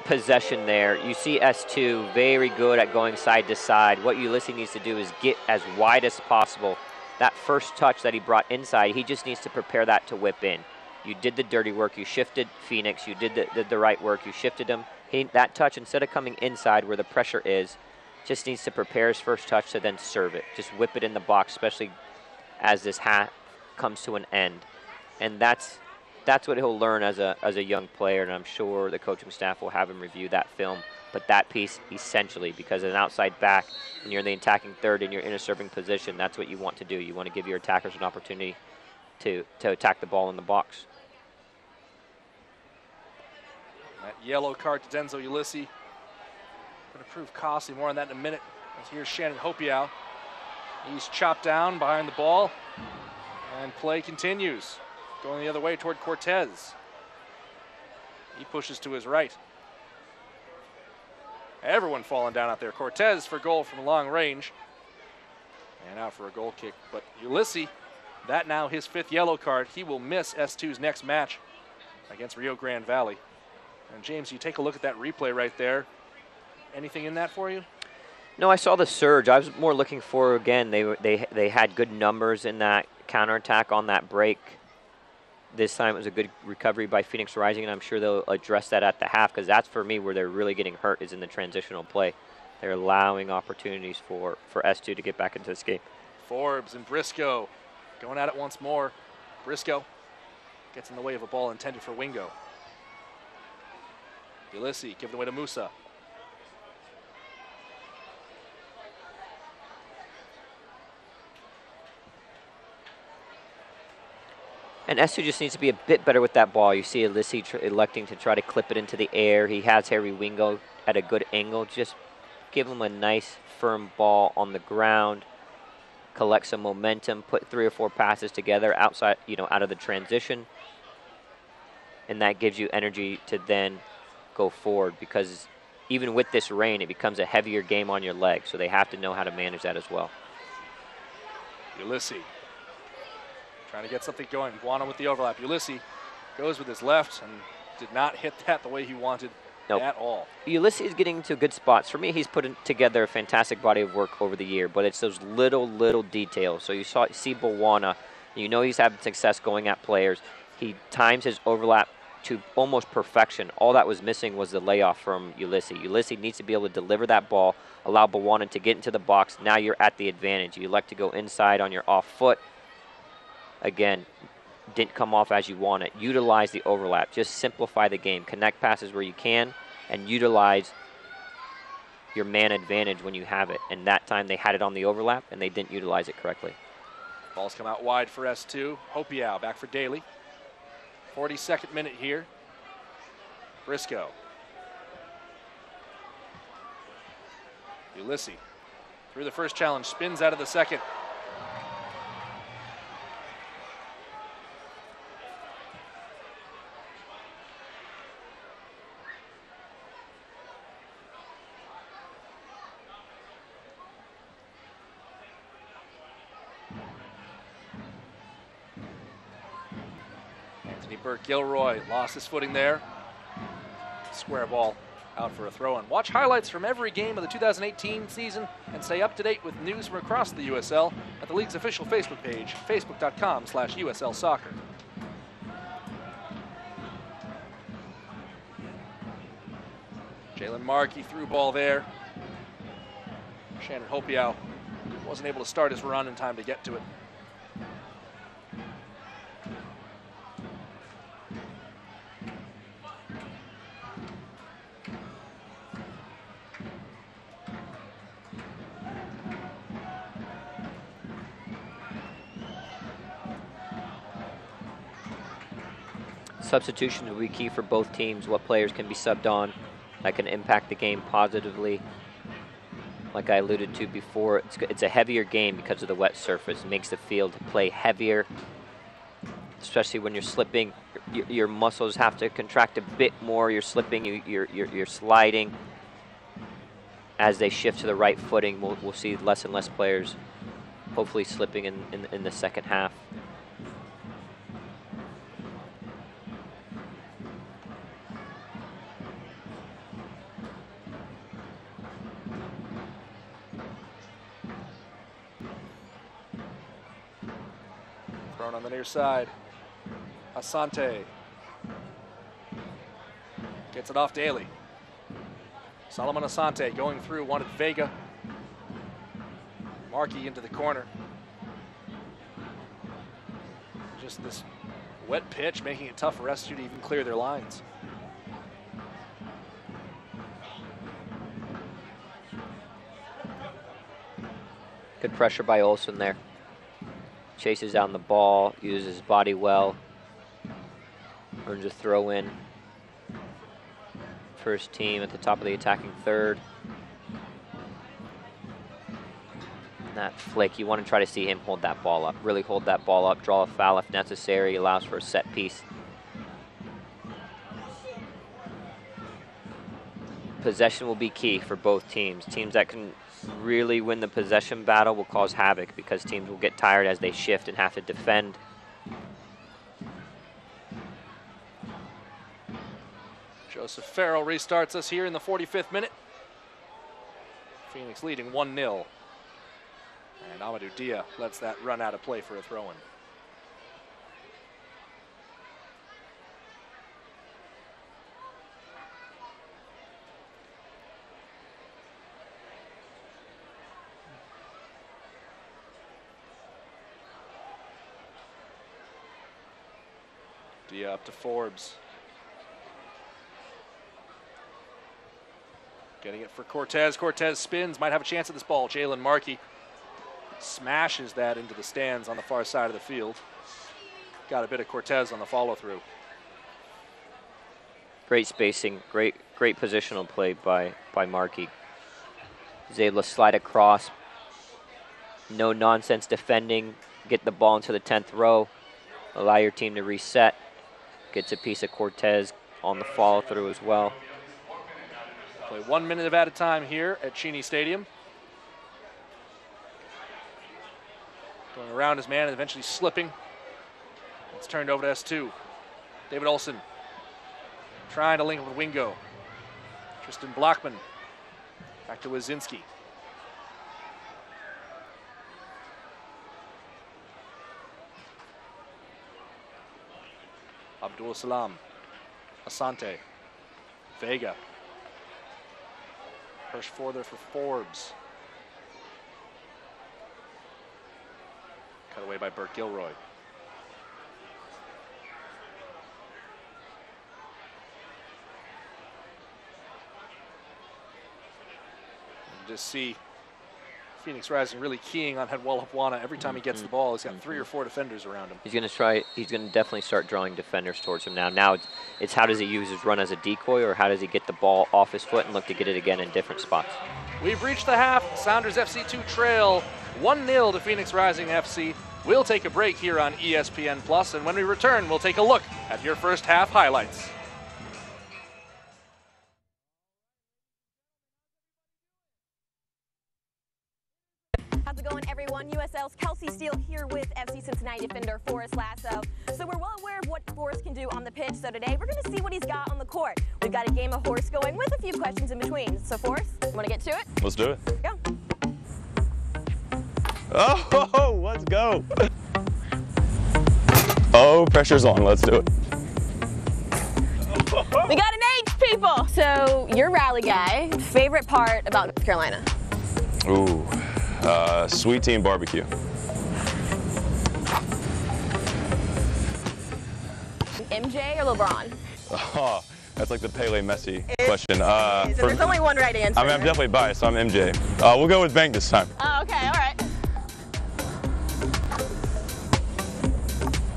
possession there, you see S2 very good at going side to side. What Ulysses needs to do is get as wide as possible. That first touch that he brought inside, he just needs to prepare that to whip in. You did the dirty work. You shifted Phoenix. You did the right work. You shifted him. That touch, instead of coming inside where the pressure is, just needs to prepare his first touch to then serve it. Just whip it in the box, especially as this half comes to an end. And that's what he'll learn as a young player, and I'm sure the coaching staff will have him review that film. But that piece, essentially, because as an outside back, and you're in the attacking third and you're in a serving position, that's what you want to do. You want to give your attackers an opportunity to attack the ball in the box. That yellow card to Denzel Ulysses. Going to prove costly. More on that in a minute. As here's Shannon Hopiau. He's chopped down behind the ball. And play continues. Going the other way toward Cortez. He pushes to his right. Everyone falling down out there. Cortez for goal from long range. And out for a goal kick. But Ulysses, that now his 5th yellow card. He will miss S2's next match against Rio Grande Valley. And James, you take a look at that replay right there. Anything in that for you? No, I saw the surge. I was more looking for, again, they had good numbers in that counterattack on that break. This time it was a good recovery by Phoenix Rising, and I'm sure they'll address that at the half, because that's, for me, where they're really getting hurt is in the transitional play. They're allowing opportunities for S2 to get back into this game. Forbes and Briscoe going at it once more. Briscoe gets in the way of a ball intended for Wingo. Ulysses giving away to Musa. And S2 just needs to be a bit better with that ball. You see Ulysses electing to try to clip it into the air. He has Harry Wingo at a good angle. Just give him a nice, firm ball on the ground. Collect some momentum. Put 3 or 4 passes together outside, out of the transition. And that gives you energy to then go forward, because even with this rain, it becomes a heavier game on your legs. So they have to know how to manage that as well. Ulysses trying to get something going. Buono with the overlap. Ulysses goes with his left and did not hit that the way he wanted at all. Ulysses is getting to good spots. For me, he's put together a fantastic body of work over the year, but it's those little details. So you see Buwana, he's having success going at players. He times his overlap to almost perfection. All that was missing was the layoff from Ulysses. Ulysses needs to be able to deliver that ball, allow Buwana to get into the box. Now you're at the advantage. You elect to go inside on your off foot. Again, didn't come off as you want it. Utilize the overlap. Just simplify the game. Connect passes where you can and utilize your man advantage when you have it. And that time they had it on the overlap and they didn't utilize it correctly. Ball's come out wide for S2. Hopiau back for Daly. 42nd minute here. Briscoe. Ulysses through the first challenge, spins out of the second. Burke-Gilroy lost his footing there. Square ball out for a throw-in. Watch highlights from every game of the 2018 season and stay up to date with news from across the USL at the league's official Facebook page, facebook.com/USL Soccer. Jalen Markey through ball there. Shannon Hopiau wasn't able to start his run in time to get to it. Substitutions will be key for both teams. What players can be subbed on that can impact the game positively. Like I alluded to before, it's a heavier game because of the wet surface. It makes the field play heavier, especially when you're slipping. Your muscles have to contract a bit more. You're slipping, you're sliding. As they shift to the right footing, we'll see less and less players hopefully slipping in the second half. Thrown on the near side. Asante gets it off Daly. Solomon Asante going through, wanted Vega. Markey into the corner. Just this wet pitch making it tough for SU to even clear their lines. Good pressure by Olsen there. Chases down the ball, uses his body well. Earns a throw in. First team at the top of the attacking third. That flick, you want to try to see him hold that ball up. Really hold that ball up, draw a foul if necessary, allows for a set piece. Possession will be key for both teams. Teams that can really win the possession battle will cause havoc because teams will get tired as they shift and have to defend. Joseph Farrell restarts us here in the 45th minute. Phoenix leading 1-0. And Amadou Dia lets that run out of play for a throw-in. Dia up to Forbes. Getting it for Cortez. Cortez spins, might have a chance at this ball. Jalen Markey smashes that into the stands on the far side of the field. Got a bit of Cortez on the follow-through. Great spacing, great positional play by Markey. He's able to slide across. No nonsense defending. Get the ball into the 10th row. Allow your team to reset. Gets a piece of Cortez on the follow-through as well. Play 1 minute at a time here at Cheney Stadium. Going around his man and eventually slipping. It's turned over to S2. David Olsen trying to link up with Wingo. Tristan Blockman back to Wazinski. Abdul Salam, Asante, Vega. Push further for Forbes. Cut away by Burt Gilroy. And just see Phoenix Rising really keying on Hedwala every time he gets the ball. He's got 3 or 4 defenders around him. He's going to definitely start drawing defenders towards him now. Now it's how does he use his run as a decoy, or how does he get the ball off his foot and look to get it again in different spots? We've reached the half. Sounders FC2 trail 1-0 to Phoenix Rising FC. We'll take a break here on ESPN Plus, and when we return, we'll take a look at your first half highlights. How's it going, everyone? USL's Kelsey Steele here with FC Cincinnati defender Forrest Lasso. So we're well aware of what Forrest can do on the pitch, so today we're going to see what he's got on the court. We've got a game of horse going with a few questions in between. So Forrest, you want to get to it? Let's do it. Go. Oh, let's go. Oh, pressure's on. Let's do it. We got an H, people. So you're rally guy. Favorite part about North Carolina? Ooh, sweet tea and barbecue. MJ or LeBron? Oh, that's like the Pele Messi question. There's only one right answer. I mean, I'm definitely biased, so I'm MJ. We'll go with Bank this time. Oh, okay, all right.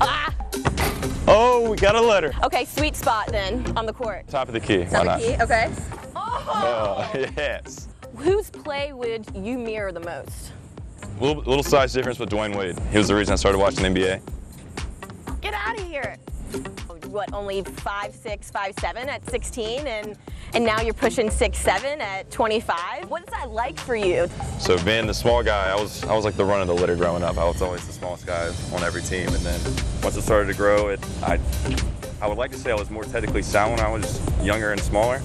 Ah! Oh, we got a letter. Okay, sweet spot then on the court. Top of the key. Top Why of the key, okay. Oh! Yes. Whose play would you mirror the most? Little size difference with Dwayne Wade. He was the reason I started watching the NBA. Get out of here. What, only 5'6", 5'7" at 16, and now you're pushing 6'7" at 25. What is that like for you? So being the small guy, I was like the run of the litter growing up. I was always the smallest guy on every team, and then once it started to grow, I would like to say I was more technically sound when I was younger and smaller.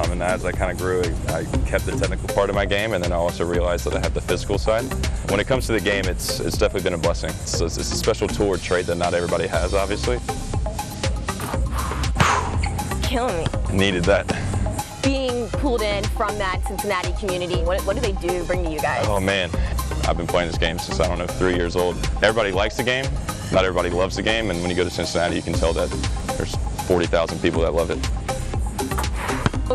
And as I kind of grew, I kept the technical part of my game, and then I also realized that I had the physical side. When it comes to the game, it's definitely been a blessing. It's a special tool or trait that not everybody has, obviously. Killing me. Needed that. Being pulled in from that Cincinnati community, what do they bring to you guys? Oh man, I've been playing this game since, I don't know, 3 years old. Everybody likes the game, not everybody loves the game, and when you go to Cincinnati, you can tell that there's 40,000 people that love it.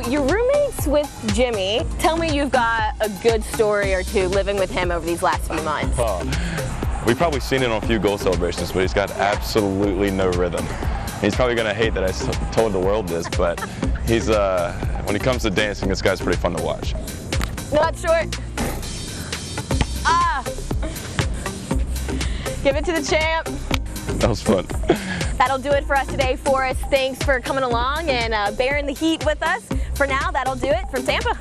You're roommates with Jimmy. Tell me you've got a good story or two living with him over these last few months. We've probably seen it on a few goal celebrations, but he's got absolutely no rhythm. He's probably going to hate that I told the world this, but he's when it comes to dancing, this guy's pretty fun to watch. Not short. Ah! Give it to the champ. That was fun. That'll do it for us today, Forrest. Thanks for coming along and bearing the heat with us. For now, that'll do it from Tampa.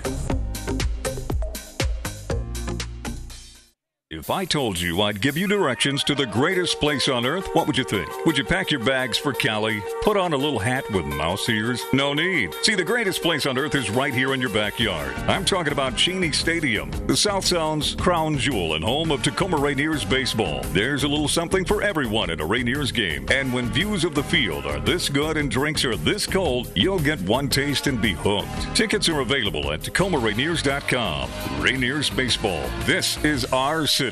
If I told you I'd give you directions to the greatest place on earth, what would you think? Would you pack your bags for Cali? Put on a little hat with mouse ears? No need. See, the greatest place on earth is right here in your backyard. I'm talking about Cheney Stadium, the South Sound's crown jewel and home of Tacoma Rainiers baseball. There's a little something for everyone at a Rainiers game. And when views of the field are this good and drinks are this cold, you'll get one taste and be hooked. Tickets are available at TacomaRainiers.com. Rainiers baseball. This is our city.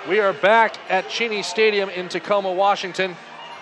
We are back at Cheney Stadium in Tacoma, Washington,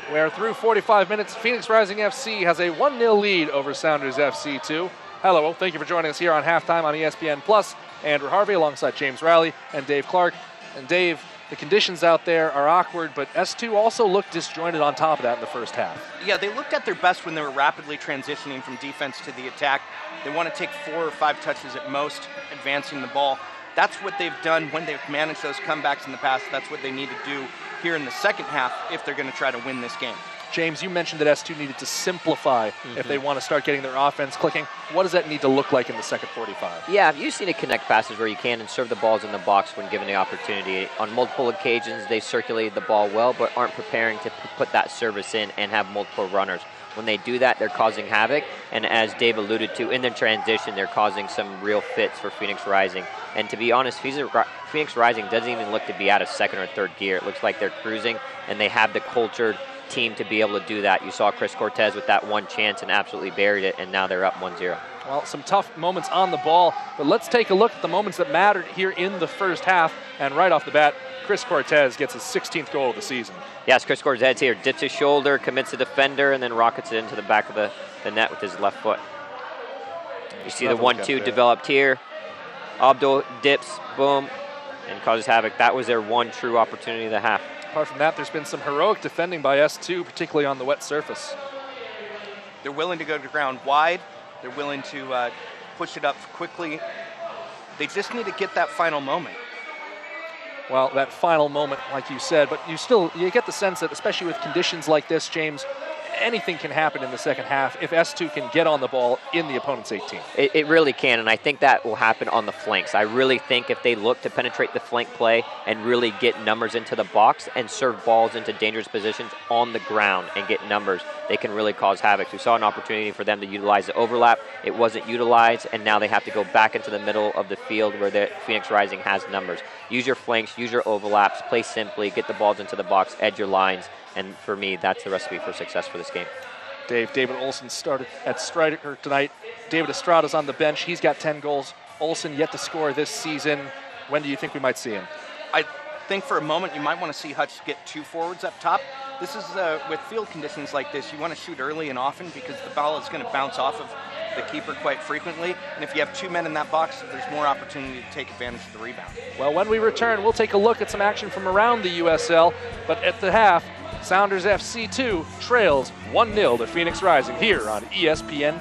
where through 45 minutes, Phoenix Rising FC has a 1-0 lead over Sounders FC 2. Hello, thank you for joining us here on Halftime on ESPN Plus. Andrew Harvey alongside James Riley and Dave Clark. And Dave, the conditions out there are awkward, but S2 also looked disjointed on top of that in the first half. Yeah, they looked at their best when they were rapidly transitioning from defense to the attack. They want to take 4 or 5 touches at most, advancing the ball. That's what they've done when they've managed those comebacks in the past. That's what they need to do here in the second half if they're going to try to win this game. James, you mentioned that S2 needed to simplify if they want to start getting their offense clicking. What does that need to look like in the second 45? Yeah, you've seen it connect passes where you can and serve the balls in the box when given the opportunity. On multiple occasions, they circulated the ball well, but aren't preparing to put that service in and have multiple runners. When they do that, they're causing havoc, and as Dave alluded to, in their transition, they're causing some real fits for Phoenix Rising. And to be honest, Phoenix Rising doesn't even look to be out of second or third gear. It looks like they're cruising, and they have the cultured team to be able to do that. You saw Chris Cortez with that one chance and absolutely buried it, and now they're up 1-0. Well, some tough moments on the ball, but let's take a look at the moments that mattered here in the first half. And right off the bat, Chris Cortez gets his 16th goal of the season. Yes, Chris Cortez here dips his shoulder, commits the defender, and then rockets it into the back of the net with his left foot. You see the 1-2 developed here. Abdul dips, boom, and causes havoc. That was their one true opportunity of the half. Apart from that, there's been some heroic defending by S2, particularly on the wet surface. They're willing to go to ground wide. They're willing to push it up quickly. They just need to get that final moment. Well, that final moment, like you said, but you get the sense that, especially with conditions like this, James, anything can happen in the second half if S2 can get on the ball in the opponent's 18. It really can, and I think that will happen on the flanks. I really think if they look to penetrate the flank play and really get numbers into the box and serve balls into dangerous positions on the ground and get numbers, they can really cause havoc. We saw an opportunity for them to utilize the overlap. It wasn't utilized, and now they have to go back into the middle of the field where the Phoenix Rising has numbers. Use your flanks, use your overlaps, play simply, get the balls into the box, edge your lines, and for me, that's the recipe for success for this game. David Olson started at striker tonight. David Estrada's on the bench. He's got 10 goals. Olsen yet to score this season. When do you think we might see him? I think for a moment you might want to see Hutch get 2 forwards up top. This is, with field conditions like this, you want to shoot early and often because the ball is going to bounce off of the keeper quite frequently. And if you have 2 men in that box, there's more opportunity to take advantage of the rebound. Well, when we return, we'll take a look at some action from around the USL. But at the half, Sounders FC 2 trails 1-0 to Phoenix Rising here on ESPN+.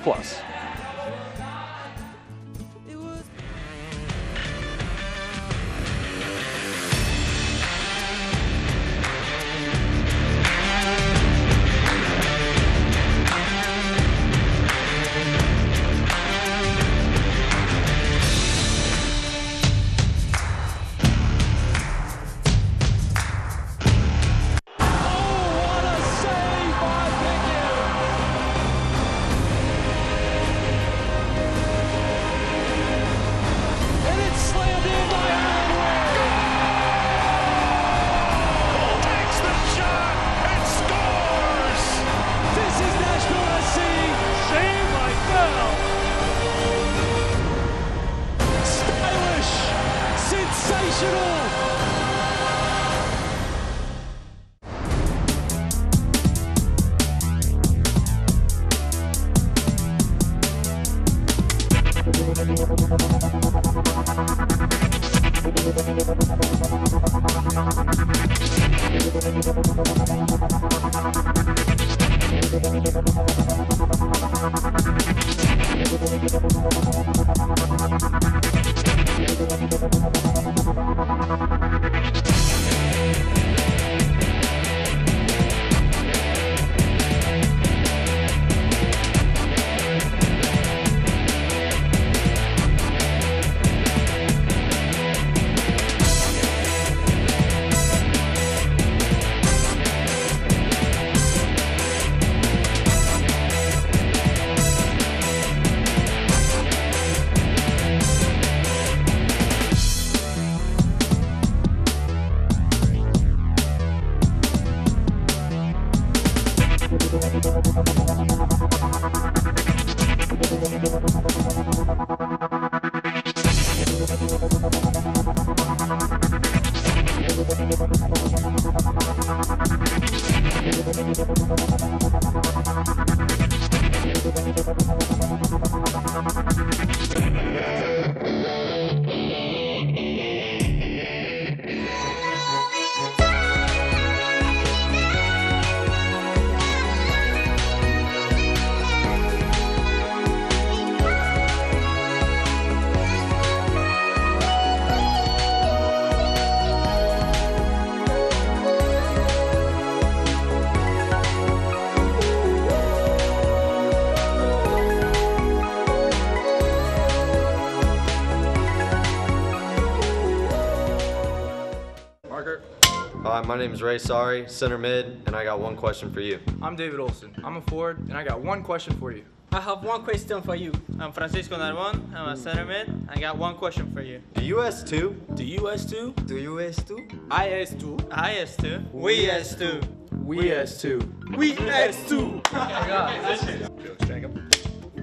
Hi, my name is Ray Sari, center mid, and I got one question for you. I'm David Olsen. I'm a forward, and I got one question for you. I have one question for you. I'm Francisco Narbon. I'm a center mid. I got one question for you. Do you S2? Do you S2? Do you S2? I S2. I S2. We S2. We S2. We S2.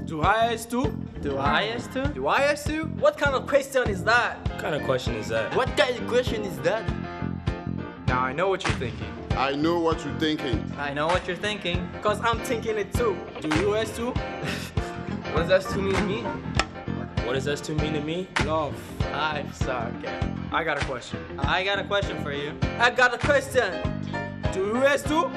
Do I S2? Do I S2? Do I S2? What kind of question is that? What kind of question is that? What kind of question is that? Now I know what you're thinking. I know what you're thinking. I know what you're thinking, because I'm thinking it too. Do you S2? What does S2 mean to me? What does S2 mean to me? Love. I suck. I got a question. I got a question for you. I got a question. Do you S2?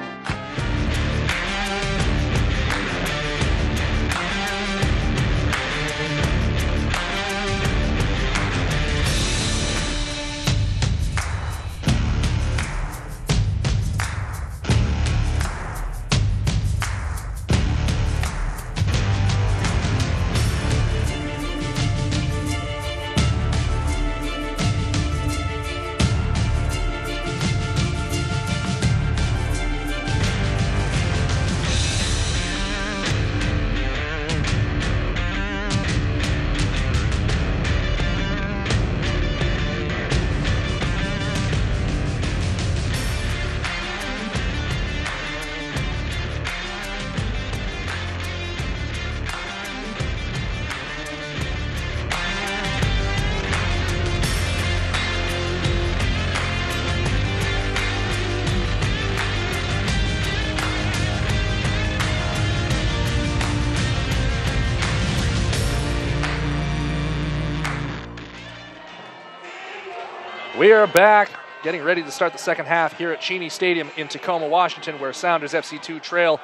We are back, getting ready to start the second half here at Cheney Stadium in Tacoma, Washington, where Sounders FC2 trail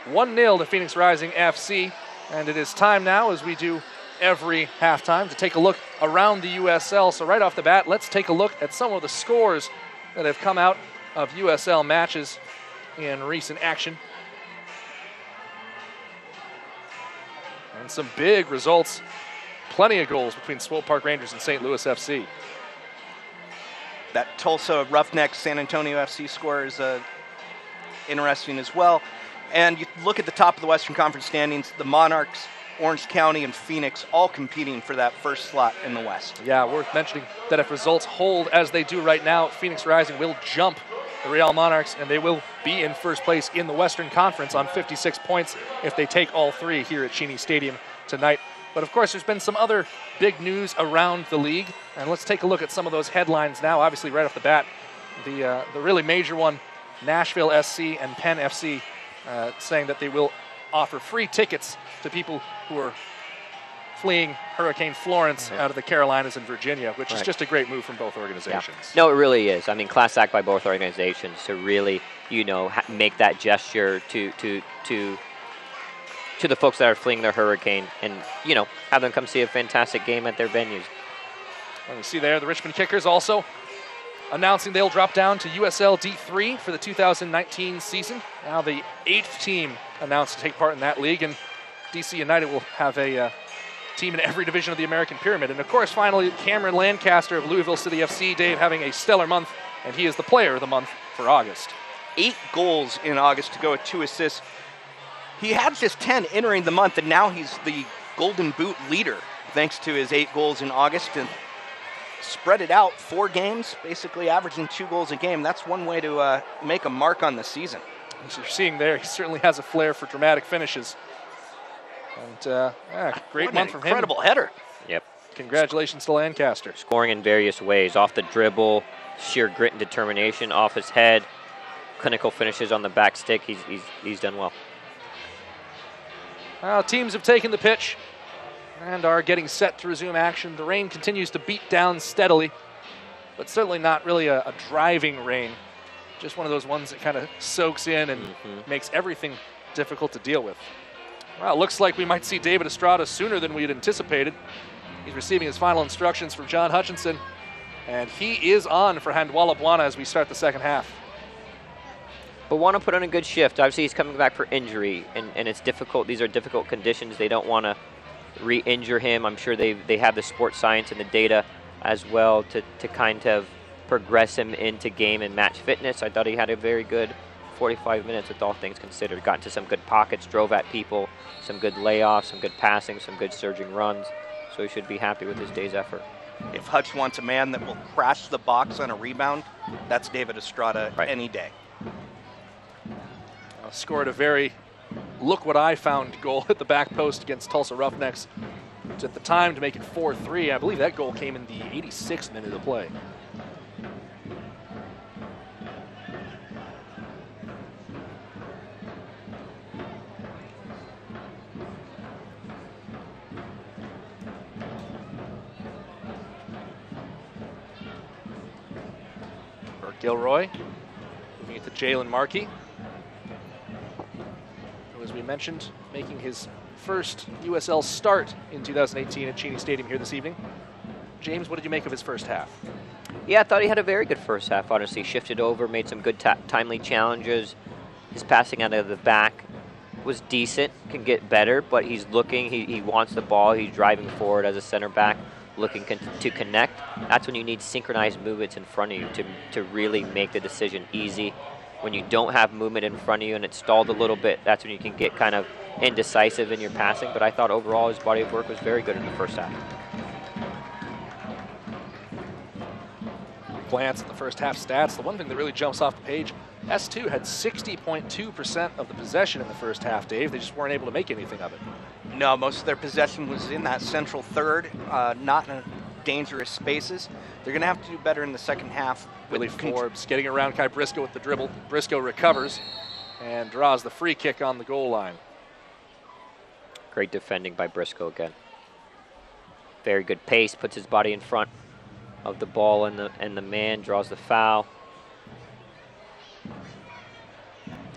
1-0 to Phoenix Rising FC. And it is time now, as we do every halftime, to take a look around the USL. So right off the bat, let's take a look at some of the scores that have come out of USL matches in recent action. And some big results. Plenty of goals between Swope Park Rangers and St. Louis FC. That Tulsa Roughnecks San Antonio FC score is interesting as well. And you look at the top of the Western Conference standings, the Monarchs, Orange County, and Phoenix all competing for that first slot in the West. Yeah, worth mentioning that if results hold as they do right now, Phoenix Rising will jump the Real Monarchs, and they will be in first place in the Western Conference on 56 points if they take all three here at Cheney Stadium tonight. But of course, there's been some other big news around the league, and let's take a look at some of those headlines now. Obviously, right off the bat, the really major one, Nashville SC and Penn FC saying that they will offer free tickets to people who are fleeing Hurricane Florence out of the Carolinas and Virginia, which is just a great move from both organizations. Yeah. No, it really is. I mean, class act by both organizations to really, make that gesture to the folks that are fleeing the hurricane and, have them come see a fantastic game at their venues. And you see there, the Richmond Kickers also announcing they'll drop down to USL D3 for the 2019 season. Now the 8th team announced to take part in that league, and DC United will have a team in every division of the American Pyramid. And of course, finally, Cameron Lancaster of Louisville City FC, Dave, having a stellar month, and he is the player of the month for August. 8 goals in August to go with 2 assists. He had just 10 entering the month, and now he's the Golden Boot leader thanks to his 8 goals in August. And spread it out, 4 games, basically averaging 2 goals a game. That's one way to make a mark on the season. As you're seeing there, he certainly has a flair for dramatic finishes. And great month from him. Incredible header. Yep. Congratulations to Lancaster. Scoring in various ways, off the dribble, sheer grit and determination, off his head, clinical finishes on the back stick. He's done well. Well, teams have taken the pitch and are getting set to resume action. The rain continues to beat down steadily, but certainly not really a driving rain. Just one of those ones that kind of soaks in and makes everything difficult to deal with. Well, it looks like we might see David Estrada sooner than we had anticipated. He's receiving his final instructions from John Hutchinson, and he is on for Handwalla Buana as we start the second half. But want to put on a good shift. Obviously, he's coming back for injury, and it's difficult. These are difficult conditions. They don't want to re-injure him. I'm sure they have the sports science and the data as well to kind of progress him into game and match fitness. I thought he had a very good 45 minutes with all things considered. Got into some good pockets, drove at people, some good layoffs, some good passing, some good surging runs. So he should be happy with his day's effort. If Hutch wants a man that will crash the box on a rebound, that's David Estrada any day. Scored a very look-what-I-found goal at the back post against Tulsa Roughnecks. At the time to make it 4-3. I believe that goal came in the 86th minute of play. Bert Gilroy moving it to Jalen Markey, who, as we mentioned, making his first USL start in 2018 at Cheney Stadium here this evening. James, what did you make of his first half? Yeah, I thought he had a very good first half, honestly. Shifted over, made some good timely challenges. His passing out of the back was decent, can get better, but he's looking, he wants the ball, he's driving forward as a center back, looking to connect. That's when you need synchronized movements in front of you to really make the decision easy. When you don't have movement in front of you and it's stalled a little bit, that's when you can get kind of indecisive in your passing. But I thought overall his body of work was very good in the first half. Glance at the first half stats. The one thing that really jumps off the page, S2 had 60.2% of the possession in the first half, Dave. They just weren't able to make anything of it. No, most of their possession was in that central third, not in dangerous spaces. They're going to have to do better in the second half. Willie Forbes getting around Kai Briscoe with the dribble. Briscoe recovers and draws the free kick on the goal line. Great defending by Briscoe again. Very good pace, puts his body in front. of the ball, and the man draws the foul.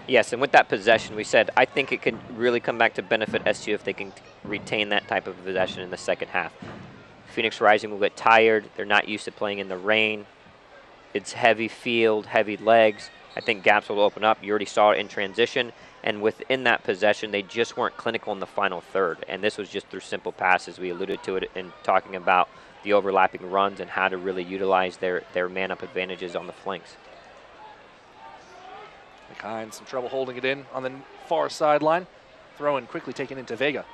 Yes, and with that possession, we said I think it could really come back to benefit SU if they can retain that type of possession in the second half. Phoenix Rising will get tired. They're not used to playing in the rain. It's heavy field, heavy legs. I think gaps will open up. You already saw it in transition. And within that possession, they just weren't clinical in the final third. And this was just through simple passes. We alluded to it in talking about the overlapping runs and how to really utilize their man-up advantages on the flanks. McKine, some trouble holding it in on the far sideline. Throw in quickly taken into Vega.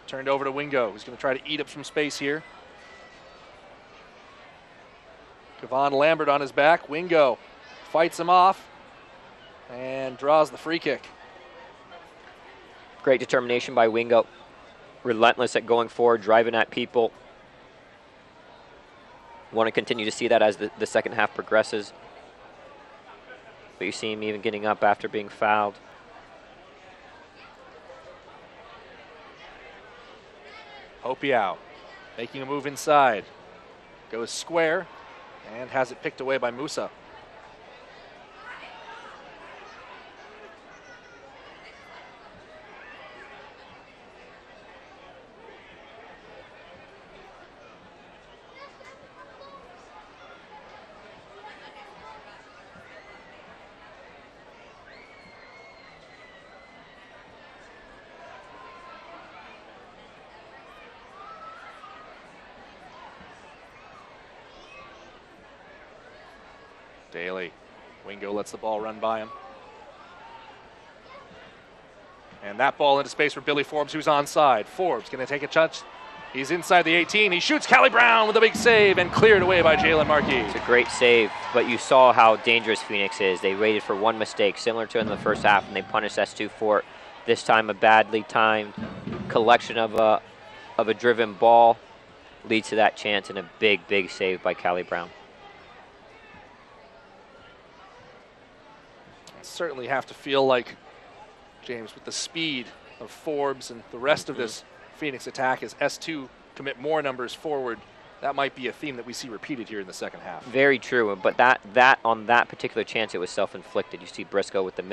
Turned over to Wingo, who's going to try to eat up some space here. Kevon Lambert on his back. Wingo fights him off and draws the free kick. Great determination by Wingo. Relentless at going forward, driving at people. Want to continue to see that as the second half progresses. But you see him even getting up after being fouled. Hopiau making a move inside. Goes square and has it picked away by Musa. Daly. Wingo lets the ball run by him. And that ball into space for Billy Forbes, who's onside. Forbes going to take a touch. He's inside the 18. He shoots Callie Brown with a big save and cleared away by Jalen Markey. It's a great save, but you saw how dangerous Phoenix is. They waited for one mistake, similar to in the first half, and they punished S2 for it. This time a badly timed collection of a driven ball leads to that chance and a big, big save by Callie Brown. Certainly have to feel like, James, with the speed of Forbes and the rest of this Phoenix attack, as S2 commit more numbers forward, that might be a theme that we see repeated here in the second half. Very true, but that on that particular chance, it was self-inflicted. You see Briscoe with the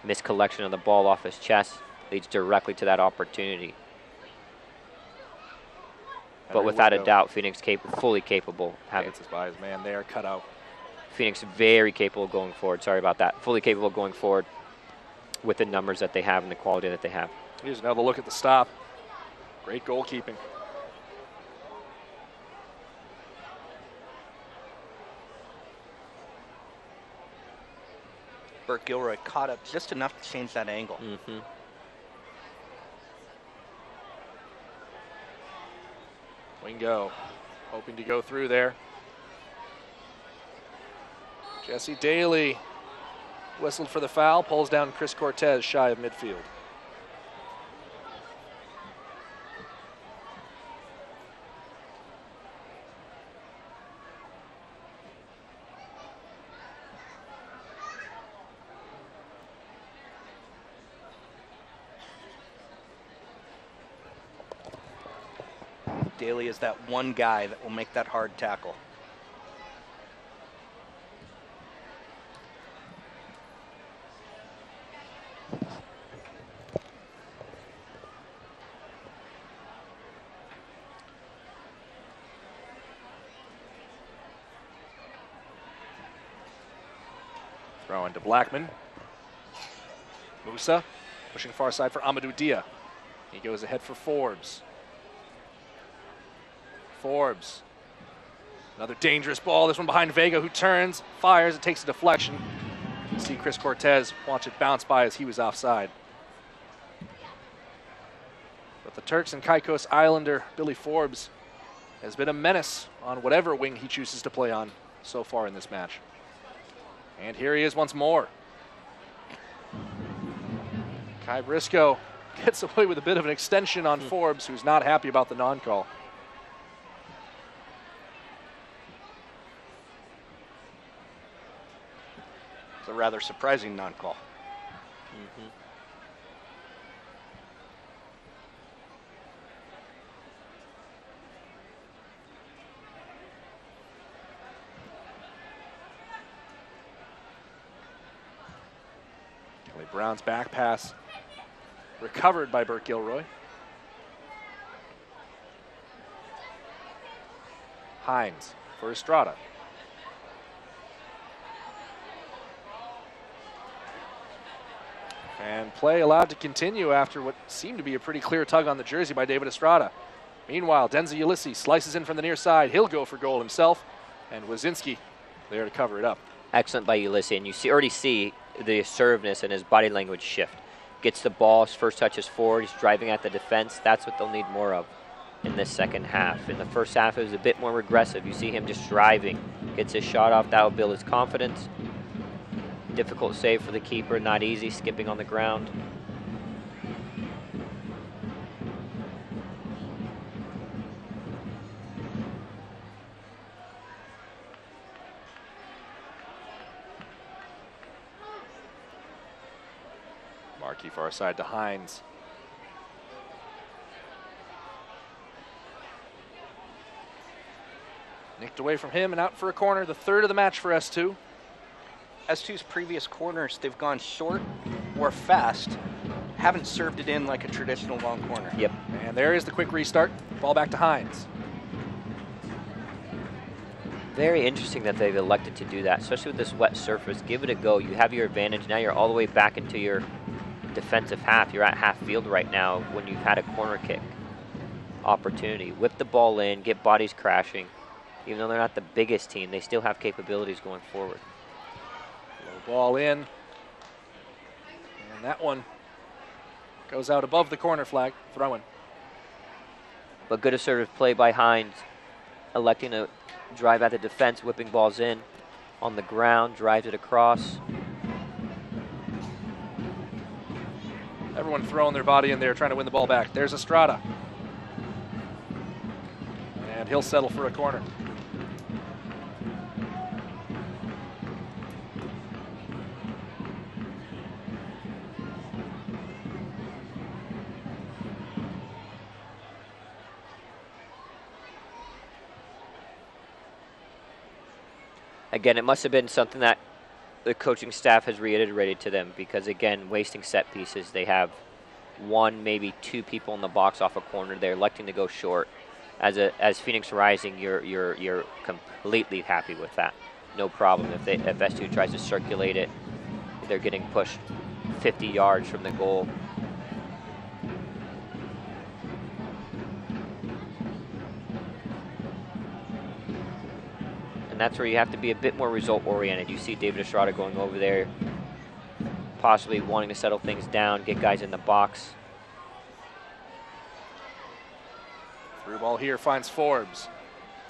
miscollection of the ball off his chest, leads directly to that opportunity. But without a doubt, Phoenix fully capable. Dances by his man there, cut out. Phoenix very capable of going forward. Sorry about that. Fully capable of going forward with the numbers that they have and the quality that they have. Here's another look at the stop. Great goalkeeping. Burt Gilroy caught up just enough to change that angle. Wingo hoping to go through there. Jesse Daly whistled for the foul, pulls down Chris Cortez shy of midfield. Daly is that one guy that will make that hard tackle. Throw into Blackman. Musa pushing far side for Amadou Dia. He goes ahead for Forbes. Forbes. Another dangerous ball. This one behind Vega, who turns, fires, it takes a deflection. You see Chris Cortez watch it bounce by as he was offside. But the Turks and Caicos Islander, Billy Forbes, has been a menace on whatever wing he chooses to play on so far in this match. And here he is once more. Kai Briscoe gets away with a bit of an extension on Forbes, who's not happy about the non-call. It's a rather surprising non-call. Brown's back pass recovered by Burke Gilroy. Hines for Estrada. And play allowed to continue after what seemed to be a pretty clear tug on the jersey by David Estrada. Meanwhile, Denzel Ulysses slices in from the near side. He'll go for goal himself. And Wazinski there to cover it up. Excellent by Ulysses. And you already see the assertiveness and his body language shift. Gets the ball, his first touch is forward. He's driving at the defense. That's what they'll need more of in this second half. In the first half, it was a bit more aggressive. You see him just driving. Gets his shot off. That will build his confidence. Difficult save for the keeper, not easy, skipping on the ground. Markey far side to Hines. Nicked away from him and out for a corner, the third of the match for S2. S2's previous corners, they've gone short or fast, haven't served it in like a traditional long corner. Yep. And there is the quick restart. Ball back to Hines. Very interesting that they've elected to do that, especially with this wet surface. Give it a go. You have your advantage. Now you're all the way back into your defensive half. You're at half field right now when you've had a corner kick opportunity. Whip the ball in, get bodies crashing. Even though they're not the biggest team, they still have capabilities going forward. Low ball in. And that one goes out above the corner flag. Throw-in. But good assertive play by Hines, electing to drive at the defense, whipping balls in on the ground, drives it across. Everyone throwing their body in there, trying to win the ball back. There's Estrada. And he'll settle for a corner. Again, it must have been something that the coaching staff has reiterated to them because, again, wasting set pieces. They have one, maybe two people in the box off a corner. They're electing to go short. As Phoenix Rising, you're completely happy with that. No problem. If S2 tries to circulate it, they're getting pushed 50 yards from the goal. That's where you have to be a bit more result-oriented. You see David Estrada going over there, possibly wanting to settle things down, get guys in the box. Through ball here finds Forbes.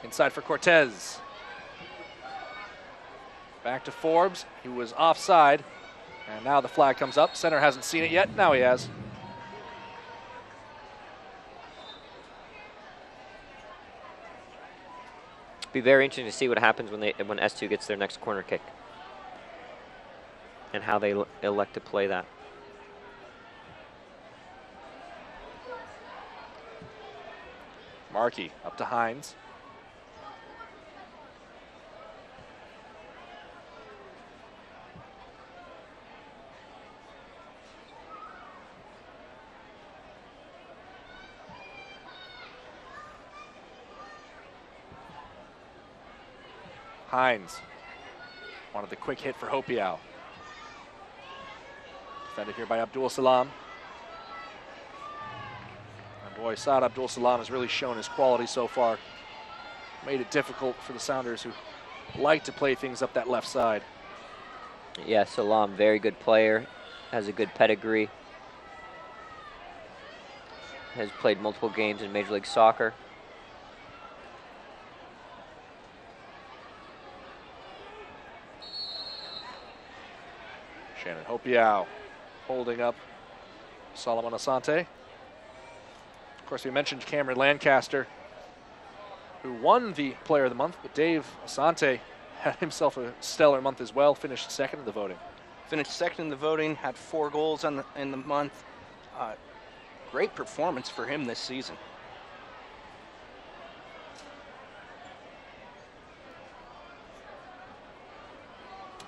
Inside for Cortez. Back to Forbes. He was offside. And now the flag comes up. Center hasn't seen it yet. Now he has. Be very interesting to see what happens when S2 gets their next corner kick and how they elect to play that. Markey up to Hines. Hines wanted the quick hit for Hopiau. Defended here by Abdul Salam. And boy, Saad Abdul Salam has really shown his quality so far. Made it difficult for the Sounders, who like to play things up that left side. Yeah, Salam, very good player, has a good pedigree. Has played multiple games in Major League Soccer. Shannon Hopiau holding up Solomon Asante. Of course, we mentioned Cameron Lancaster, who won the Player of the Month, but Dave Asante had himself a stellar month as well, finished second in the voting. Finished second in the voting, had 4 goals in the month. Great performance for him this season.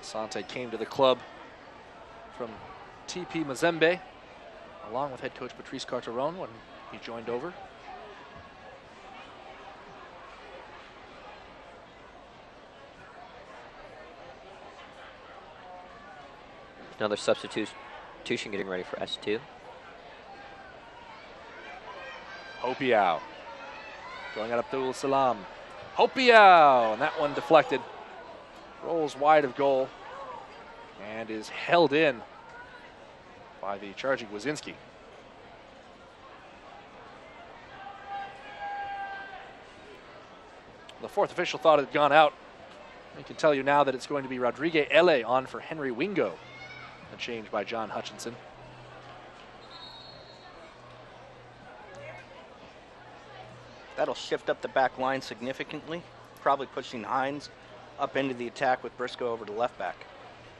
Asante came to the club from TP Mazembe, along with head coach Patrice Carteron when he joined over. Another substitution getting ready for S2. Hopiao going at Abdul Salam. Hopiao, and that one deflected. Rolls wide of goal and is held in by the charging Wazinski. The fourth official thought it had gone out. I can tell you now that it's going to be Rodrigue Ele on for Henry Wingo. A change by John Hutchinson. That'll shift up the back line significantly, probably pushing Hines up into the attack with Briscoe over to left back.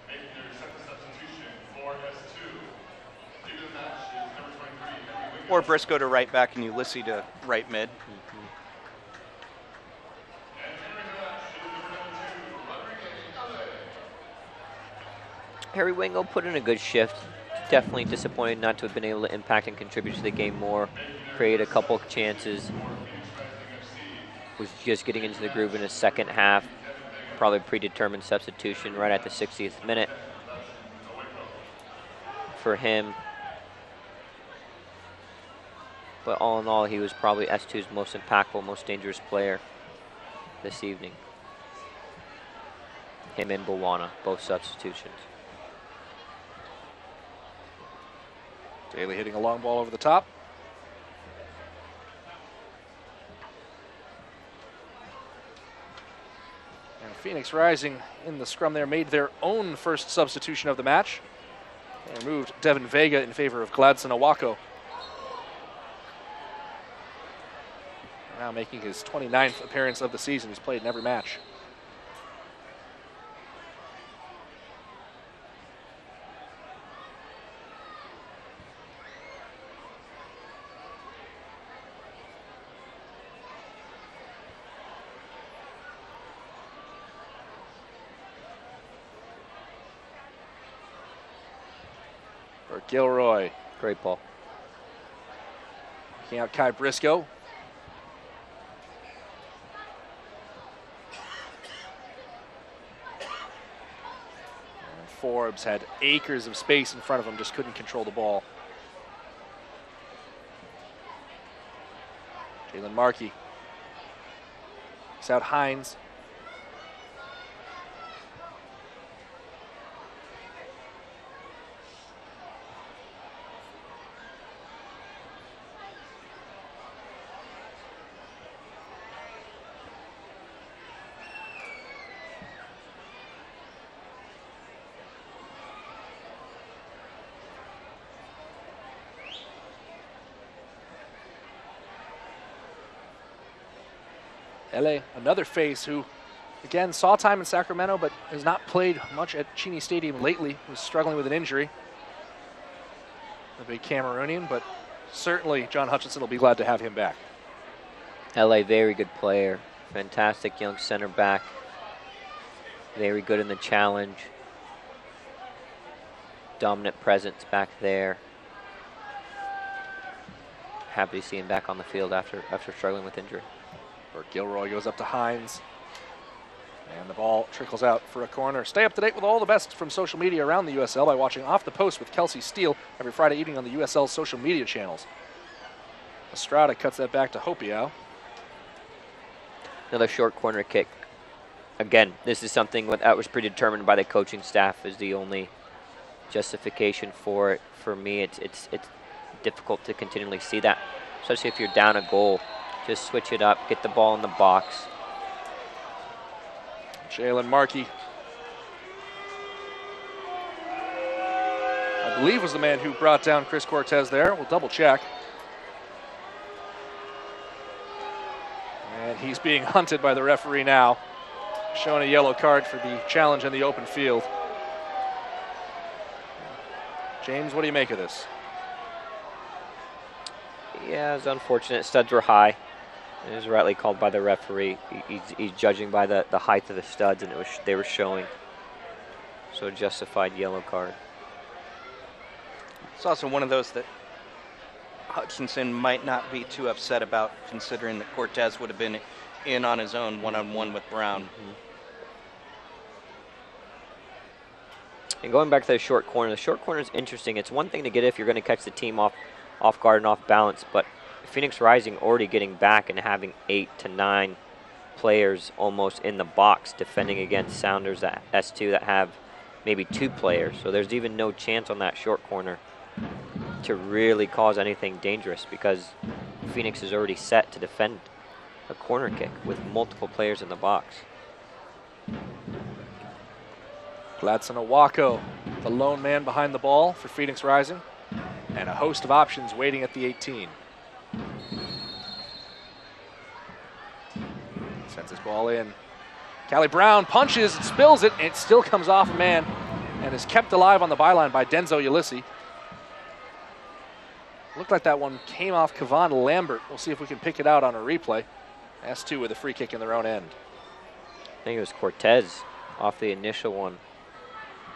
Making their second substitution for S2. Leader of the match is number 23, Henry Wingo. Or Briscoe to right back and Ulysses to right mid. Harry Wingo put in a good shift. Definitely disappointed not to have been able to impact and contribute to the game more. Create a couple of chances. Was just getting into the groove in his second half. Probably predetermined substitution right at the 60th minute for him. But all in all, he was probably S2's most impactful, most dangerous player this evening. Him and Bawana, both substitutions. Daly hitting a long ball over the top. And Phoenix Rising in the scrum there made their own first substitution of the match. They removed Devin Vega in favor of Gladson Awako. Now making his 29th appearance of the season. He's played in every match. Gilroy. Great ball. Looking out Kai Briscoe. And Forbes had acres of space in front of him, just couldn't control the ball. Jalen Markey. It's out Hines. LA, another face who, again, saw time in Sacramento, but has not played much at Cheney Stadium lately. Was struggling with an injury. A big Cameroonian, but certainly John Hutchinson will be glad to have him back. LA, very good player. Fantastic young center back. Very good in the challenge. Dominant presence back there. Happy to see him back on the field after struggling with injury. Bert Gilroy goes up to Hines. And the ball trickles out for a corner. Stay up to date with all the best from social media around the USL by watching Off the Post with Kelsey Steele every Friday evening on the USL social media channels. Estrada cuts that back to Hopiao. Another short corner kick. Again, this is something that was predetermined by the coaching staff is the only justification for it. For me, it's difficult to continually see that, especially if you're down a goal. Just switch it up, get the ball in the box. Jalen Markey, I believe, was the man who brought down Chris Cortez there. We'll double check. And he's being hunted by the referee now, showing a yellow card for the challenge in the open field. James, what do you make of this? Yeah, it's unfortunate. Studs were high. It was rightly called by the referee. He's judging by the height of the studs, and they were showing. So a justified yellow card. It's also one of those that Hutchinson might not be too upset about, considering that Cortez would have been in on his own one-on-one with Brown. And going back to the short corner is interesting. It's one thing to get it if you're going to catch the team off guard and off balance, but Phoenix Rising already getting back and having 8 to 9 players almost in the box defending against Sounders at S2 that have maybe 2 players. So there's even no chance on that short corner to really cause anything dangerous because Phoenix is already set to defend a corner kick with multiple players in the box. Gladson Owako, the lone man behind the ball for Phoenix Rising, and a host of options waiting at the 18. Sends his ball in. Callie Brown punches, and spills it, and it still comes off a man and is kept alive on the byline by Denzo Ulysses. Looked like that one came off Kavan Lambert. We'll see if we can pick it out on a replay. S2 with a free kick in their own end. I think it was Cortez off the initial one.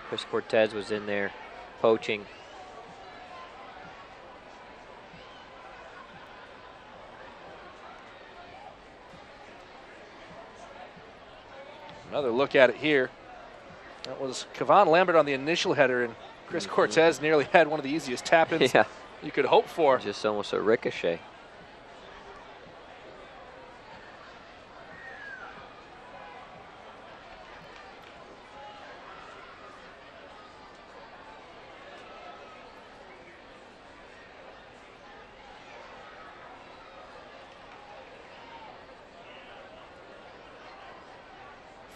Chris Cortez was in there poaching. Another look at it here. That was Kavan Lambert on the initial header, and Chris Cortez nearly had one of the easiest tap-ins you could hope for. Just almost a ricochet.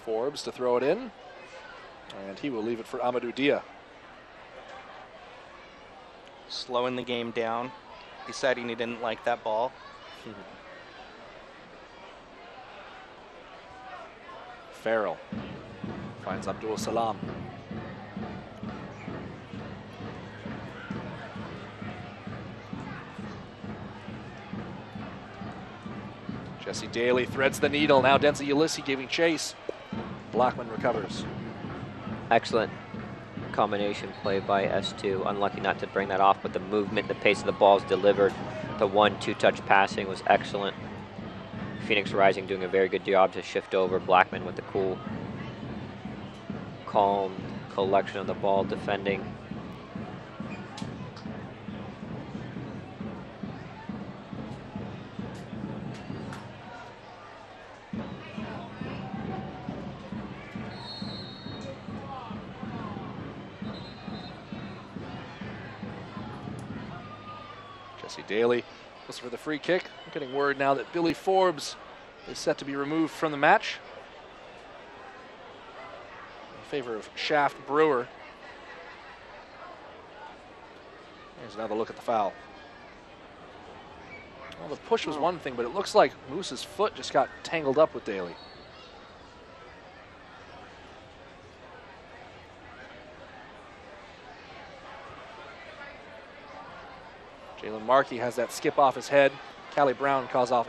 Forbes to throw it in, and he will leave it for Amadou Dia. Slowing the game down, deciding he didn't like that ball. Farrell finds Abdul Salam. Jesse Daly threads the needle. Now Denzel Ulysses giving chase. Blackman recovers. Excellent combination play by S2. Unlucky not to bring that off, but the movement, the pace of the balls delivered. The 1-2 touch passing was excellent. Phoenix Rising doing a very good job to shift over. Blackman with the cool, calm collection of the ball defending. Jesse Daly goes for the free kick. I'm getting word now that Billy Forbes is set to be removed from the match in favor of Shaft Brewer. Here's another look at the foul. Well, the push was one thing, but it looks like Moose's foot just got tangled up with Daly. Jalen Markey has that skip off his head. Callie Brown calls off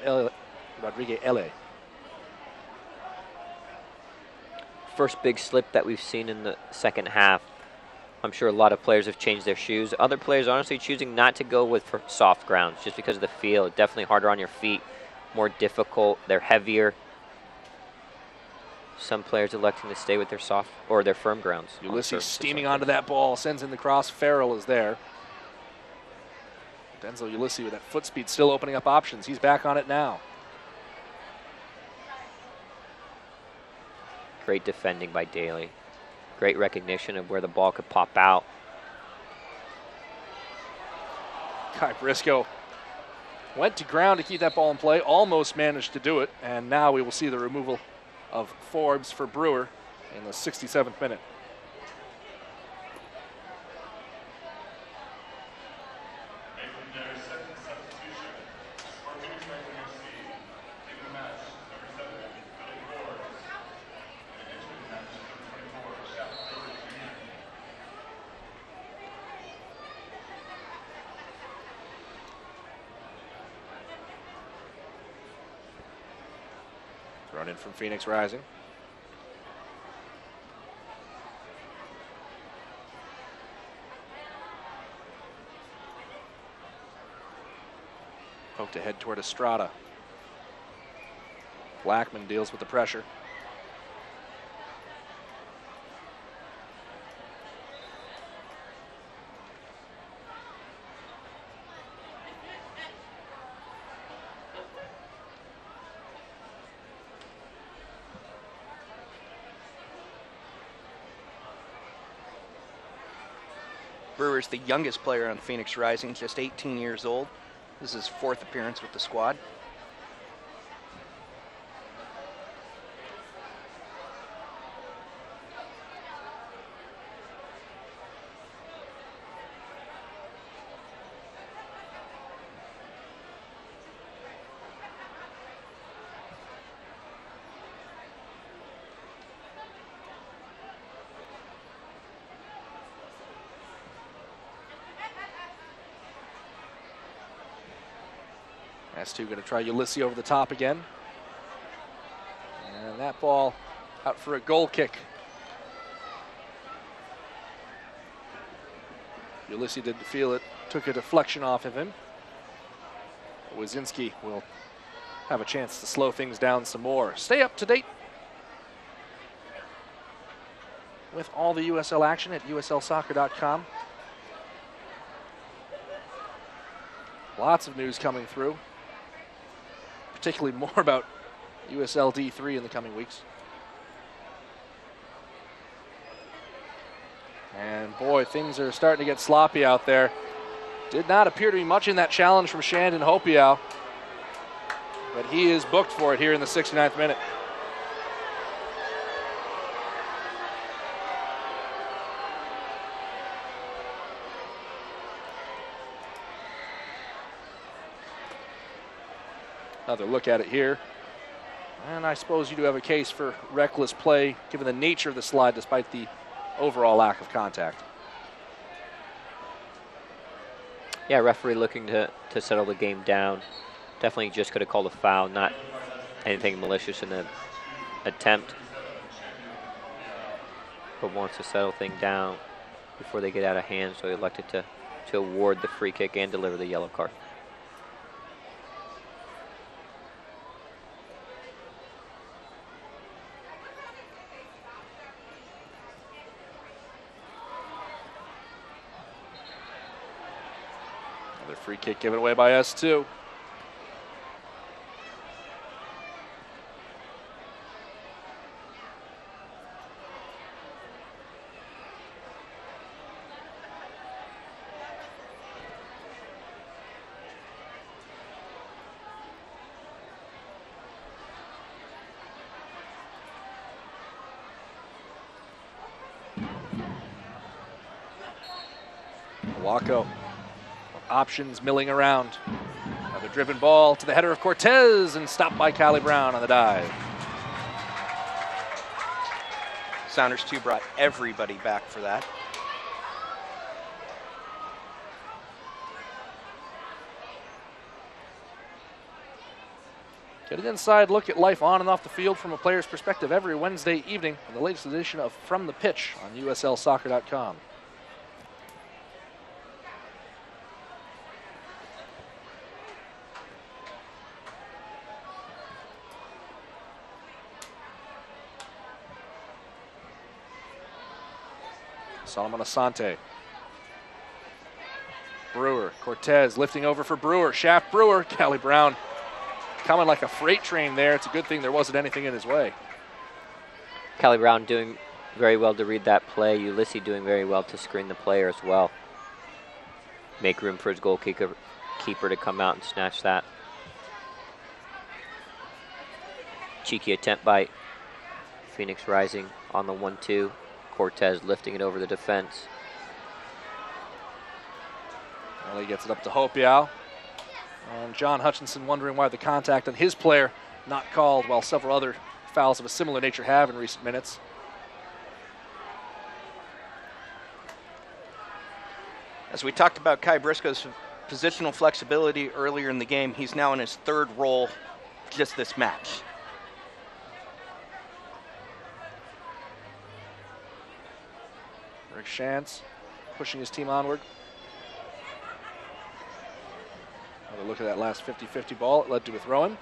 Rodriguez Ele. First big slip that we've seen in the second half. I'm sure a lot of players have changed their shoes. Other players honestly choosing not to go with soft grounds just because of the feel. Definitely harder on your feet, more difficult. They're heavier. Some players electing to stay with their soft or their firm grounds. Ulysses steaming onto that ball, sends in the cross. Farrell is there. Denzel Ulysses with that foot speed still opening up options. He's back on it now. Great defending by Daly. Great recognition of where the ball could pop out. Kai Briscoe went to ground to keep that ball in play, almost managed to do it, and now we will see the removal of Forbes for Brewer in the 67th minute. Thrown in from Phoenix Rising. Poked ahead toward Estrada. Blackman deals with the pressure. Brewer's the youngest player on Phoenix Rising, just 18 years old. This is his 4th appearance with the squad. S2 going to try Ulysses over the top again. And that ball out for a goal kick. Ulysses didn't feel it, took a deflection off of him. Wazinski will have a chance to slow things down some more. Stay up to date with all the USL action at uslsoccer.com. Lots of news coming through, particularly more about USL D3 in the coming weeks. And boy, things are starting to get sloppy out there. Did not appear to be much in that challenge from Shandon Hopiau, but he is booked for it here in the 69th minute. Another look at it here. And I suppose you do have a case for reckless play given the nature of the slide despite the overall lack of contact. Yeah, referee looking to settle the game down. Definitely just could have called a foul, not anything malicious in the attempt. But wants to settle things down before they get out of hand, so he elected to award the free kick and deliver the yellow card. Another free kick given away by S2. Waco. Options milling around. Another driven ball to the header of Cortez and stopped by Callie Brown on the dive. Sounders 2 brought everybody back for that. Get an inside look at life on and off the field from a player's perspective every Wednesday evening on the latest edition of From the Pitch on uslsoccer.com. Solomon Asante. Brewer, Cortez lifting over for Brewer. Shaft Brewer, Callie Brown coming like a freight train there. It's a good thing there wasn't anything in his way. Callie Brown doing very well to read that play. Ulysses doing very well to screen the player as well. Make room for his goalkeeper to come out and snatch that. Cheeky attempt by Phoenix Rising on the 1-2. Cortez lifting it over the defense. Well, he gets it up to Hopiau. And John Hutchinson wondering why the contact on his player not called, while several other fouls of a similar nature have in recent minutes. As we talked about Kai Briscoe's positional flexibility earlier in the game, he's now in his 3rd role just this match. Rick Shantz pushing his team onward. Another look at that last 50-50 ball. It led to a throw-in.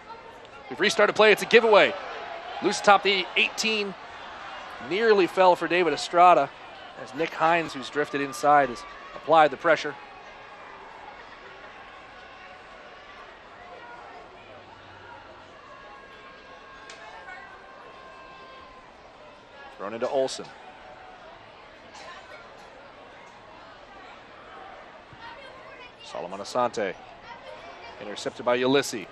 We've restarted play. It's a giveaway. Loose atop the 18. Nearly fell for David Estrada as Nick Hines, who's drifted inside, has applied the pressure. Thrown into Olsen. Solomon Asante. Intercepted by Ulysses.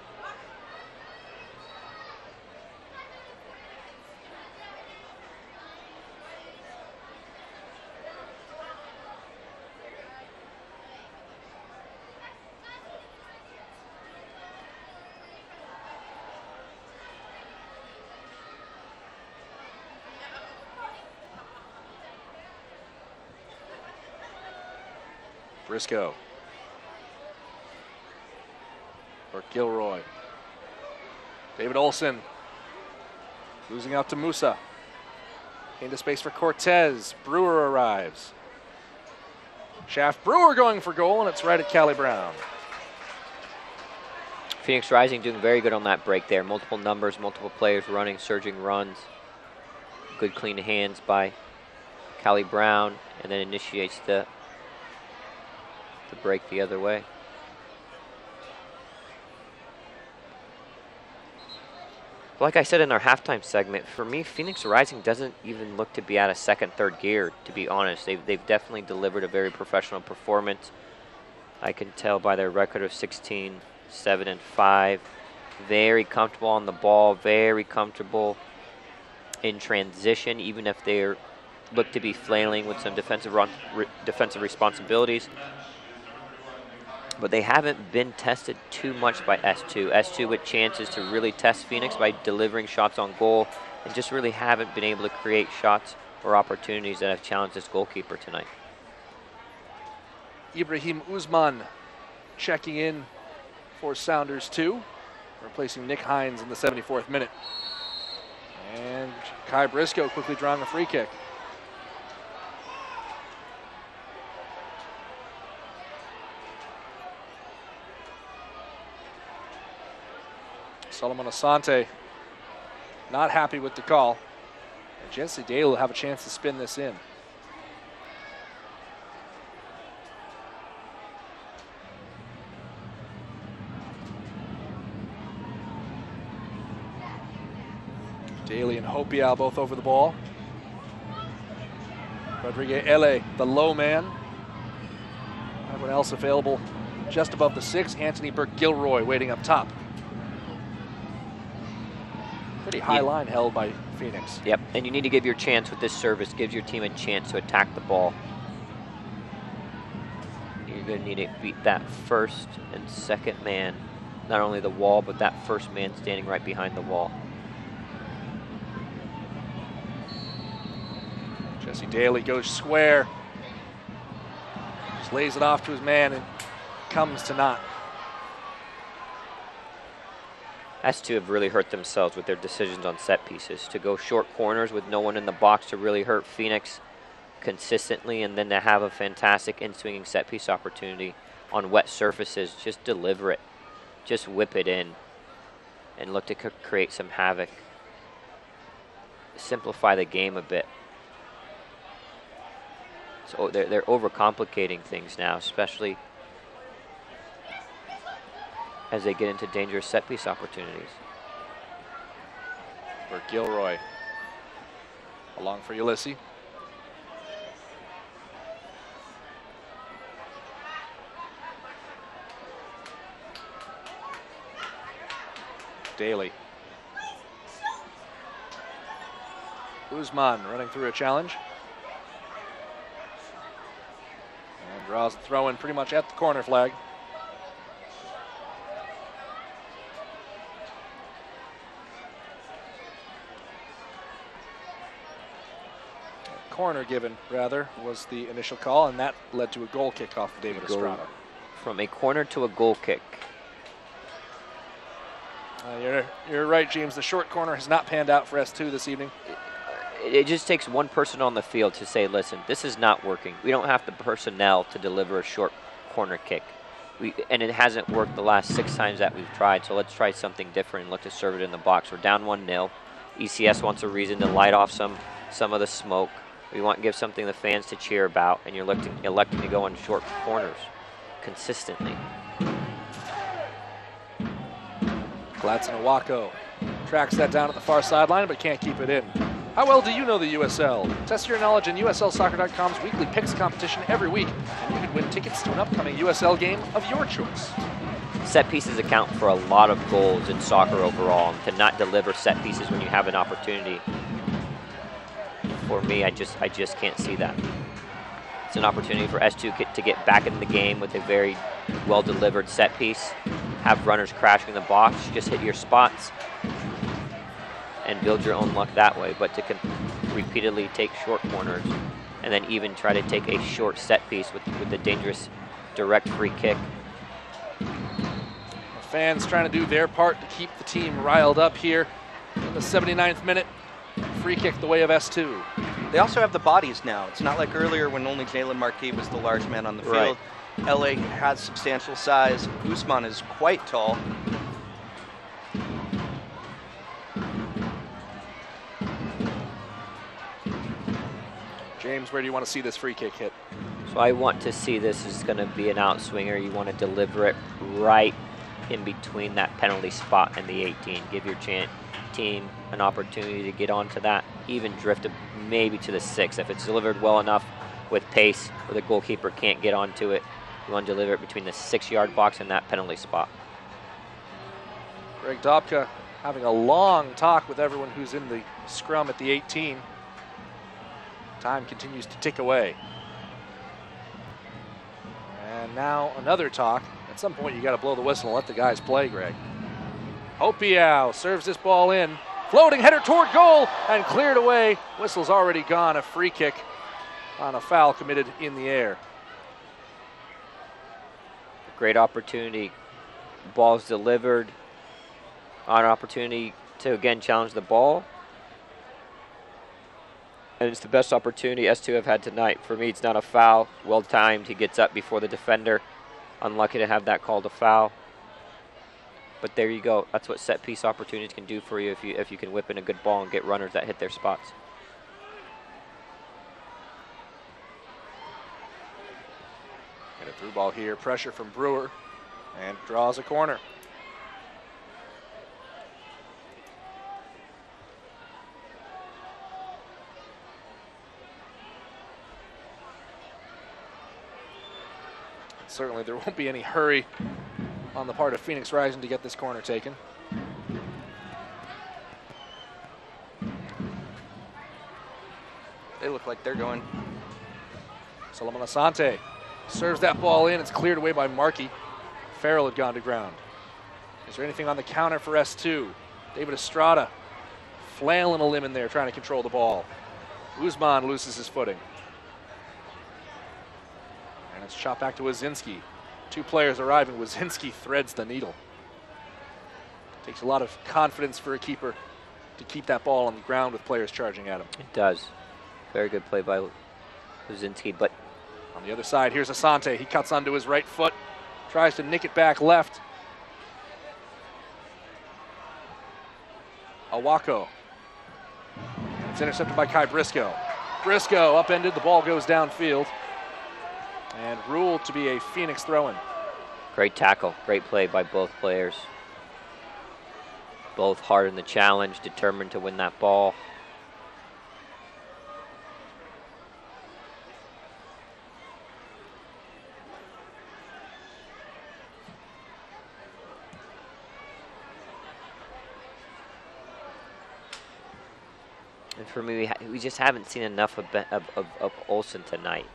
Briscoe. For Gilroy. David Olsen. Losing out to Musa. Into space for Cortez. Brewer arrives. Shaft Brewer going for goal, and it's right at Callie Brown. Phoenix Rising doing very good on that break there. Multiple numbers, multiple players running, surging runs. Good clean hands by Callie Brown, and then initiates the break the other way. Like I said in our halftime segment, for me, Phoenix Rising doesn't even look to be out of second, third gear, to be honest. They've definitely delivered a very professional performance. I can tell by their record of 16, 7, and 5. Very comfortable on the ball, very comfortable in transition, even if they look to be flailing with some defensive responsibilities. But they haven't been tested too much by S2. S2 with chances to really test Phoenix by delivering shots on goal, and just really haven't been able to create shots or opportunities that have challenged this goalkeeper tonight. Ibrahim Uzman checking in for Sounders 2, replacing Nick Hines in the 74th minute. And Kai Briscoe quickly drawing a free kick. Solomon Asante not happy with the call. And Jesse Daly will have a chance to spin this in. Daly and Hopial both over the ball. Rodrigue Ele, the low man. Everyone else available just above the 6. Anthony Burke-Gilroy waiting up top. Pretty high line held by Phoenix. Yep, and you need to give your chance with this service. Gives your team a chance to attack the ball. You're going to need to beat that first and second man. Not only the wall, but that first man standing right behind the wall. Jesse Daly goes square. Just lays it off to his man and comes to naught. S2 have really hurt themselves with their decisions on set pieces. To go short corners with no one in the box to really hurt Phoenix consistently, and then to have a fantastic in-swinging set piece opportunity on wet surfaces. Just deliver it. Just whip it in and look to create some havoc. Simplify the game a bit. So they're overcomplicating things now, especially as they get into dangerous set piece opportunities. For Gilroy. Along for Ulysses. Daly. Uzman running through a challenge. And draws the throw in pretty much at the corner flag. Corner given, rather, was the initial call, and that led to a goal kick off of David Estrada. From a corner to a goal kick. You're right, James. The short corner has not panned out for S2 this evening. It just takes one person on the field to say, listen, this is not working. We don't have the personnel to deliver a short corner kick. and it hasn't worked the last 6 times that we've tried, so let's try something different and look to serve it in the box. We're down 1-0. ECS wants a reason to light off some of the smoke. We want to give something the fans to cheer about, and you're electing to go on short corners consistently. Gladson Awako tracks that down at the far sideline, but can't keep it in. How well do you know the USL? Test your knowledge in USLsoccer.com's weekly picks competition every week, and you can win tickets to an upcoming USL game of your choice. Set pieces account for a lot of goals in soccer overall, and to not deliver set pieces when you have an opportunity, for me, I just can't see that. It's an opportunity for S2 to get back in the game with a very well-delivered set piece, have runners crashing the box, just hit your spots, and build your own luck that way. But to repeatedly take short corners, and then even try to take a short set piece with the dangerous direct free kick. The fans trying to do their part to keep the team riled up here in the 79th minute. Free kick the way of S2. They also have the bodies now. It's not like earlier when only Jalen Marquis was the large man on the field. LA has substantial size. Usman is quite tall. James, where do you want to see this free kick hit? So I want to see this is going to be an outswinger. You want to deliver it right in between that penalty spot and the 18. Give your team an opportunity to get onto that, even drift maybe to the 6. If it's delivered well enough with pace where the goalkeeper can't get onto it, you want to deliver it between the 6-yard box and that penalty spot. Greg Dobka having a long talk with everyone who's in the scrum at the 18. Time continues to tick away. And now another talk. At some point you got to blow the whistle and let the guys play, Greg. Opiao serves this ball in. Floating header toward goal and cleared away. Whistle's already gone. A free kick on a foul committed in the air. Great opportunity. Ball's delivered. On an opportunity to again challenge the ball. And it's the best opportunity S2 have had tonight. For me, it's not a foul. Well timed. He gets up before the defender. Unlucky to have that called a foul. But there you go. That's what set piece opportunities can do for you if you can whip in a good ball and get runners that hit their spots. Get a through ball here. Pressure from Brewer and draws a corner. Certainly there won't be any hurry on the part of Phoenix Rising to get this corner taken. They look like they're going. Solomon Asante serves that ball in. It's cleared away by Markey. Farrell had gone to ground. Is there anything on the counter for S2? David Estrada flailing a limb in there trying to control the ball. Usman loses his footing. And it's shot back to Wazinski. 2 players arriving. Wazinski threads the needle. Takes a lot of confidence for a keeper to keep that ball on the ground with players charging at him. It does. Very good play by Wazinski. But on the other side, here's Asante. He cuts onto his right foot. Tries to nick it back left. Awako. And it's intercepted by Kai Briscoe. Briscoe upended. The ball goes downfield. And ruled to be a Phoenix throw-in. Great tackle, great play by both players. Both hard in the challenge, determined to win that ball. And for me, we just haven't seen enough of Olsen tonight.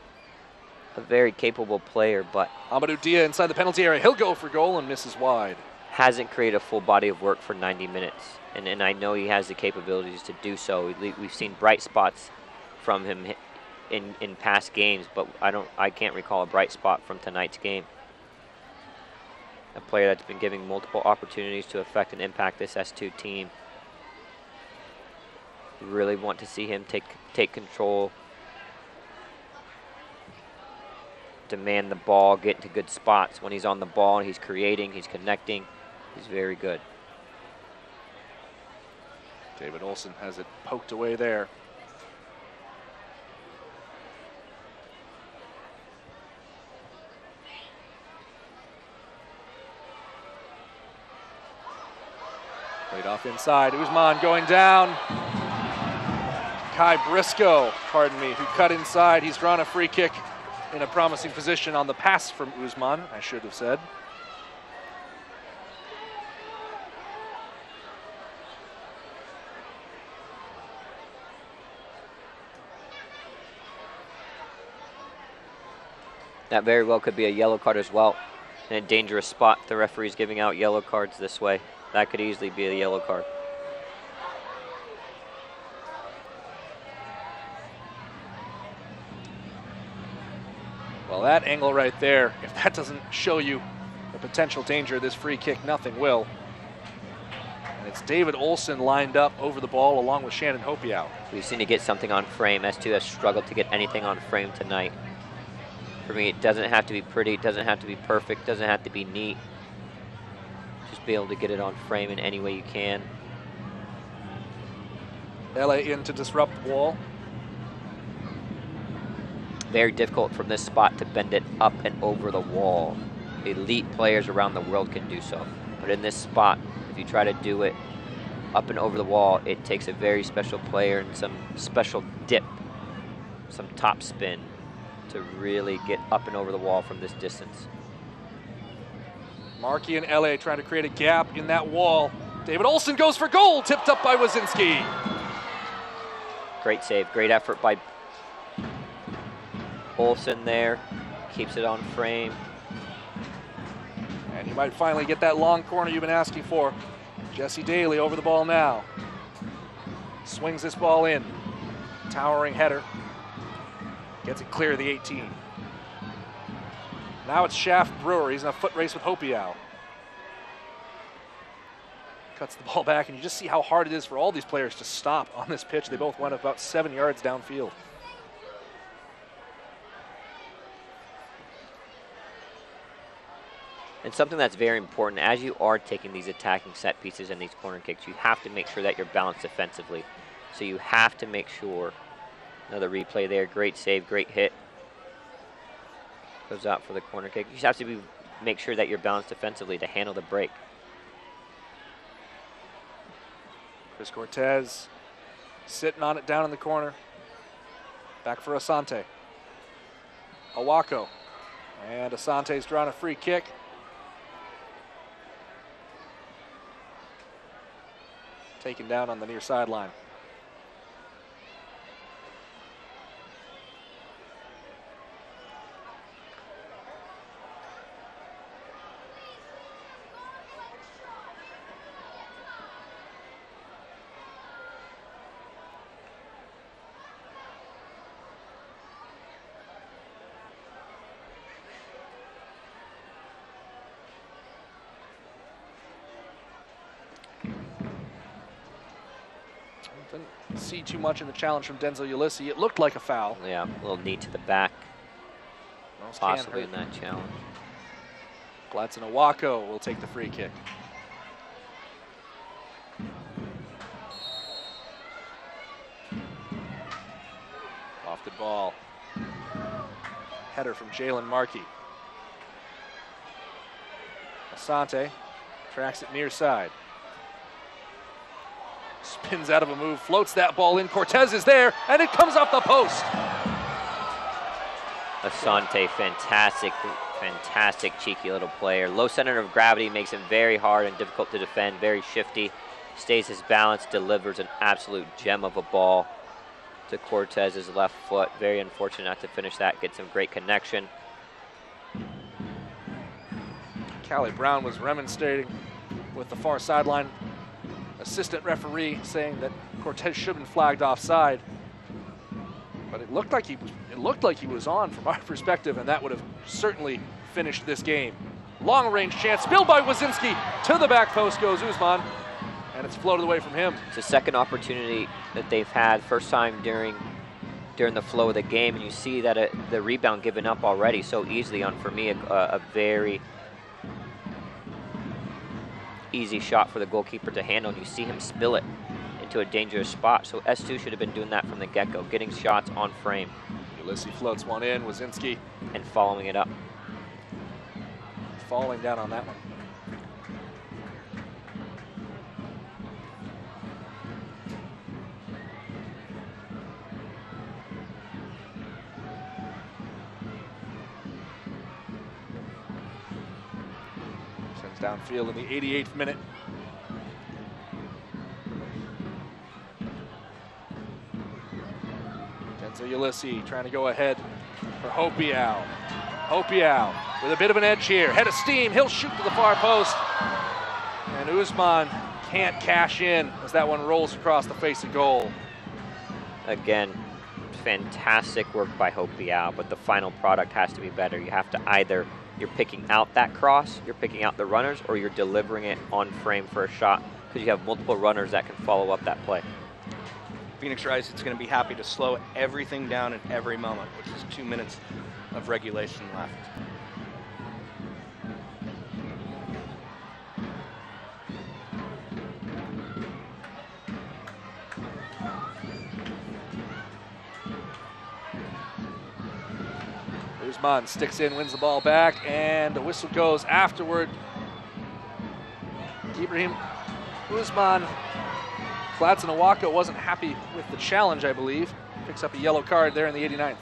A very capable player, but Amadou Dia inside the penalty area. He'll go for goal and misses wide. Hasn't created a full body of work for 90 minutes. And I know he has the capabilities to do so. We've seen bright spots from him in past games, but I can't recall a bright spot from tonight's game. A player that's been giving multiple opportunities to affect and impact this S2 team. We really want to see him take control, to man the ball, get into good spots. When he's on the ball and he's creating, he's connecting, he's very good. David Olson has it poked away there. Played off inside. Usman going down. Kai Briscoe, pardon me, who cut inside. He's drawn a free kick in a promising position on the pass from Usman, I should have said. That very well could be a yellow card as well. In a dangerous spot, the referee's giving out yellow cards this way. That could easily be a yellow card. Well, that angle right there, if that doesn't show you the potential danger of this free kick, nothing will. And it's David Olson lined up over the ball along with Shannon Hopiau. We just need to get something on frame. S2 has struggled to get anything on frame tonight. For me, it doesn't have to be pretty, it doesn't have to be perfect, doesn't have to be neat. Just be able to get it on frame in any way you can. LA in to disrupt the wall. Very difficult from this spot to bend it up and over the wall. Elite players around the world can do so. But in this spot, if you try to do it up and over the wall, it takes a very special player and some special dip, some top spin to really get up and over the wall from this distance. Markey and LA trying to create a gap in that wall. David Olson goes for goal, tipped up by Wazinski. Great save, great effort by Olson there, keeps it on frame. And he might finally get that long corner you've been asking for. Jesse Daly over the ball now. Swings this ball in. Towering header. Gets it clear of the 18. Now it's Shaft Brewer. He's in a foot race with Hopiau. Cuts the ball back, and you just see how hard it is for all these players to stop on this pitch. They both went about 7 yards downfield. And something that's very important, as you are taking these attacking set pieces and these corner kicks, you have to make sure that you're balanced defensively. So you have to make sure, another replay there, great save, great hit. Goes out for the corner kick. You just have to make sure that you're balanced defensively to handle the break. Chris Cortez sitting on it down in the corner. Back for Asante. Awako. And Asante's drawn a free kick. Taken down on the near sideline. Didn't see too much in the challenge from Denzel Ulysses. It looked like a foul. Yeah, a little knee to the back, Most possibly in that challenge. Gladson Awako will take the free kick. Lofted ball. Header from Jalen Markey. Asante tracks it near side. Spins out of a move, floats that ball in. Cortez is there, and it comes off the post. Asante, fantastic cheeky little player. Low center of gravity makes him very hard and difficult to defend, very shifty. Stays his balance, delivers an absolute gem of a ball to Cortez's left foot. Very unfortunate not to finish that, get some great connection. Callie Brown was remonstrating with the far sideline assistant referee, saying that Cortez should have been flagged offside. But it looked like he was on from our perspective, and that would have certainly finished this game. Long range chance, spilled by Wazinski. To the back post goes Usman, and it's floated away from him. It's the second opportunity that they've had, first time during during the flow of the game, and you see that the rebound given up already so easily on, for me, a very easy shot for the goalkeeper to handle, and you see him spill it into a dangerous spot. So S2 should have been doing that from the get-go, getting shots on frame. Ulysses floats one in, Wazinski. And following it up. Falling down on that one. Sends downfield in the 88th minute. Denzel Ulysses trying to go ahead for Hopiau. Hopiau with a bit of an edge here. Head of steam, he'll shoot to the far post. And Usman can't cash in as that one rolls across the face of goal. Again, fantastic work by Hopiau, but the final product has to be better. You have to either, you're picking out that cross, you're picking out the runners, or you're delivering it on frame for a shot, because you have multiple runners that can follow up that play. Phoenix Rising is going to be happy to slow everything down at every moment, which is 2 minutes of regulation left. Usman sticks in, wins the ball back, and the whistle goes afterward. Ibrahim Usman. Flatzenawaka wasn't happy with the challenge, I believe. Picks up a yellow card there in the 89th.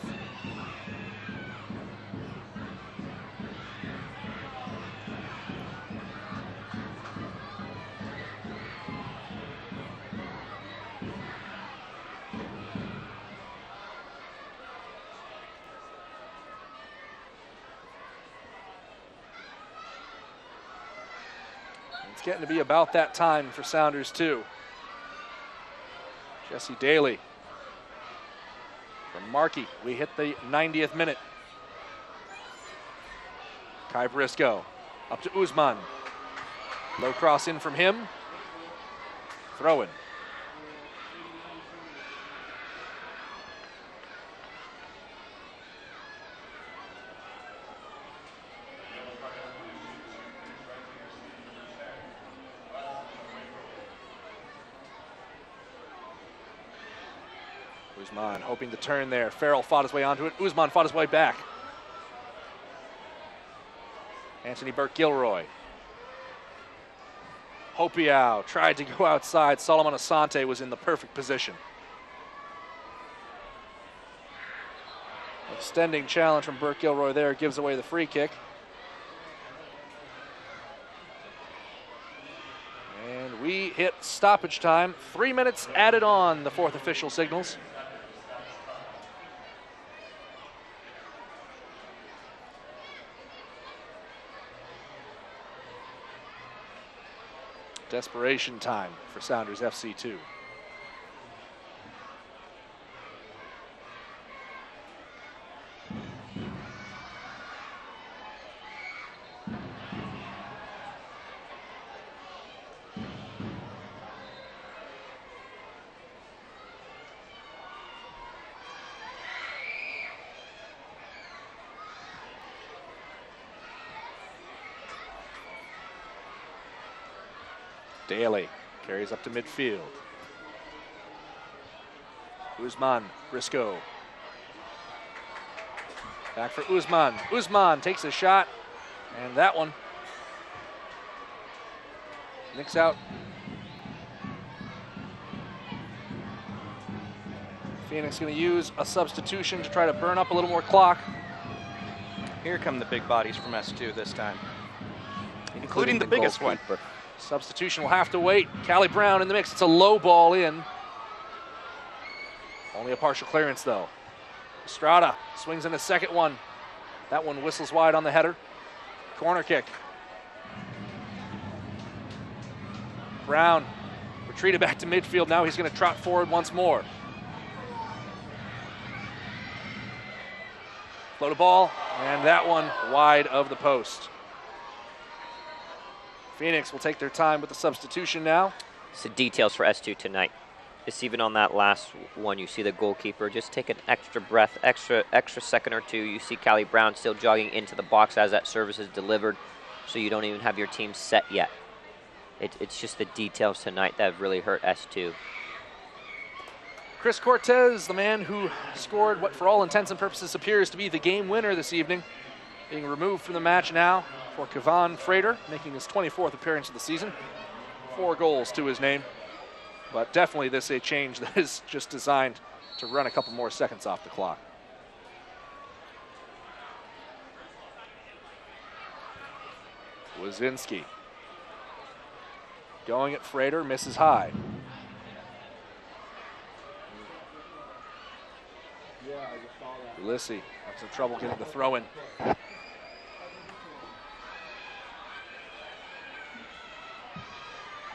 It's getting to be about that time for Sounders too. Jesse Daly from Markey. We hit the 90th minute. Kai Briscoe up to Usman. Low cross in from him. Throw in. Usman hoping to turn there. Farrell fought his way onto it. Usman fought his way back. Anthony Burke-Gilroy. Hopiau tried to go outside. Solomon Asante was in the perfect position. Extending challenge from Burke-Gilroy there gives away the free kick. And we hit stoppage time. 3 minutes added on, the fourth official signals. Desperation time for Sounders FC2. Daly carries up to midfield. Usman, Briscoe. Back for Usman. Usman takes a shot, and that one nicks out. Phoenix going to use a substitution to try to burn up a little more clock. Here come the big bodies from S2 this time, including the biggest one. Substitution will have to wait. Callie Brown in the mix. It's a low ball in. Only a partial clearance, though. Estrada swings in a second one. That one whistles wide on the header. Corner kick. Brown retreated back to midfield. Now he's going to trot forward once more. Float a ball, and that one wide of the post. Phoenix will take their time with the substitution now. It's the details for S2 tonight. It's even on that last one, you see the goalkeeper just take an extra breath, extra second or two. You see Callie Brown still jogging into the box as that service is delivered, so you don't even have your team set yet. It's just the details tonight that have really hurt S2. Chris Cortez, the man who scored what for all intents and purposes appears to be the game winner this evening, being removed from the match now for Kevon Frater, making his 24th appearance of the season. 4 goals to his name. But definitely this is a change that is just designed to run a couple more seconds off the clock. Wazinski going at Frater, misses high. Ulysses had some trouble getting the throw in.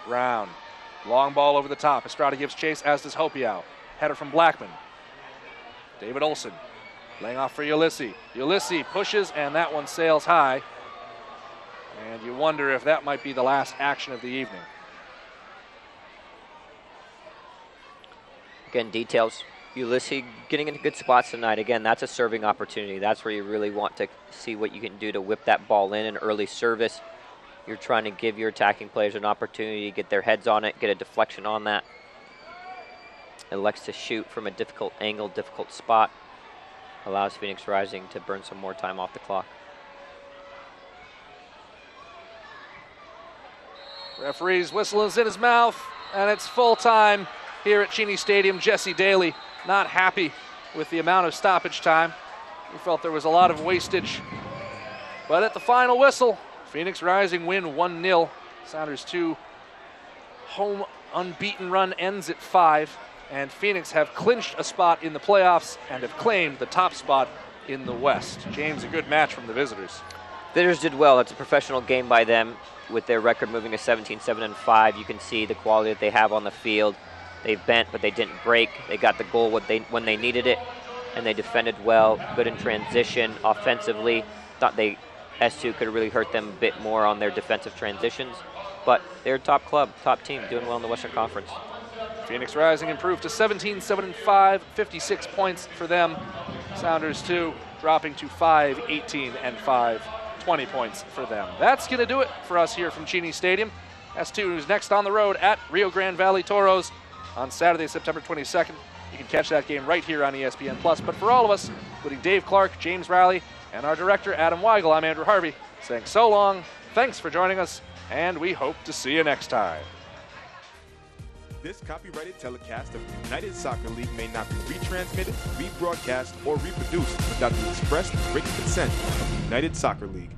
Brown, long ball over the top. Estrada gives chase, as does Hopiau. Header from Blackman. David Olson laying off for Ulysses. Ulysses pushes, and that one sails high. And you wonder if that might be the last action of the evening. Again, details. Ulysses getting into good spots tonight. Again, that's a serving opportunity. That's where you really want to see what you can do to whip that ball in an early service. You're trying to give your attacking players an opportunity to get their heads on it, get a deflection on that. Elects to shoot from a difficult angle, difficult spot. Allows Phoenix Rising to burn some more time off the clock. Referee's whistle is in his mouth, and it's full time here at Cheney Stadium. Jesse Daly not happy with the amount of stoppage time. He felt there was a lot of wastage. But at the final whistle, Phoenix Rising win 1-0. Sounders 2. Home unbeaten run ends at 5. And Phoenix have clinched a spot in the playoffs and have claimed the top spot in the West. James, a good match from the visitors. Visitors did well. That's a professional game by them. With their record moving to 17-7-5, you can see the quality that they have on the field. They bent, but they didn't break. They got the goal when they needed it, and they defended well, good in transition. Offensively, thought S2 could really hurt them a bit more on their defensive transitions, but they're a top club, top team, doing well in the Western Conference. Phoenix Rising improved to 17-7-5, 56 points for them. Sounders 2 dropping to 5-18-5, 20 points for them. That's going to do it for us here from Cheney Stadium. S2 is next on the road at Rio Grande Valley Toros on Saturday, September 22nd. You can catch that game right here on ESPN+. But for all of us, including Dave Clark, James Riley, and our director, Adam Weigel, I'm Andrew Harvey, saying so long, thanks for joining us, and we hope to see you next time. This copyrighted telecast of the United Soccer League may not be retransmitted, rebroadcast, or reproduced without the express written consent of the United Soccer League.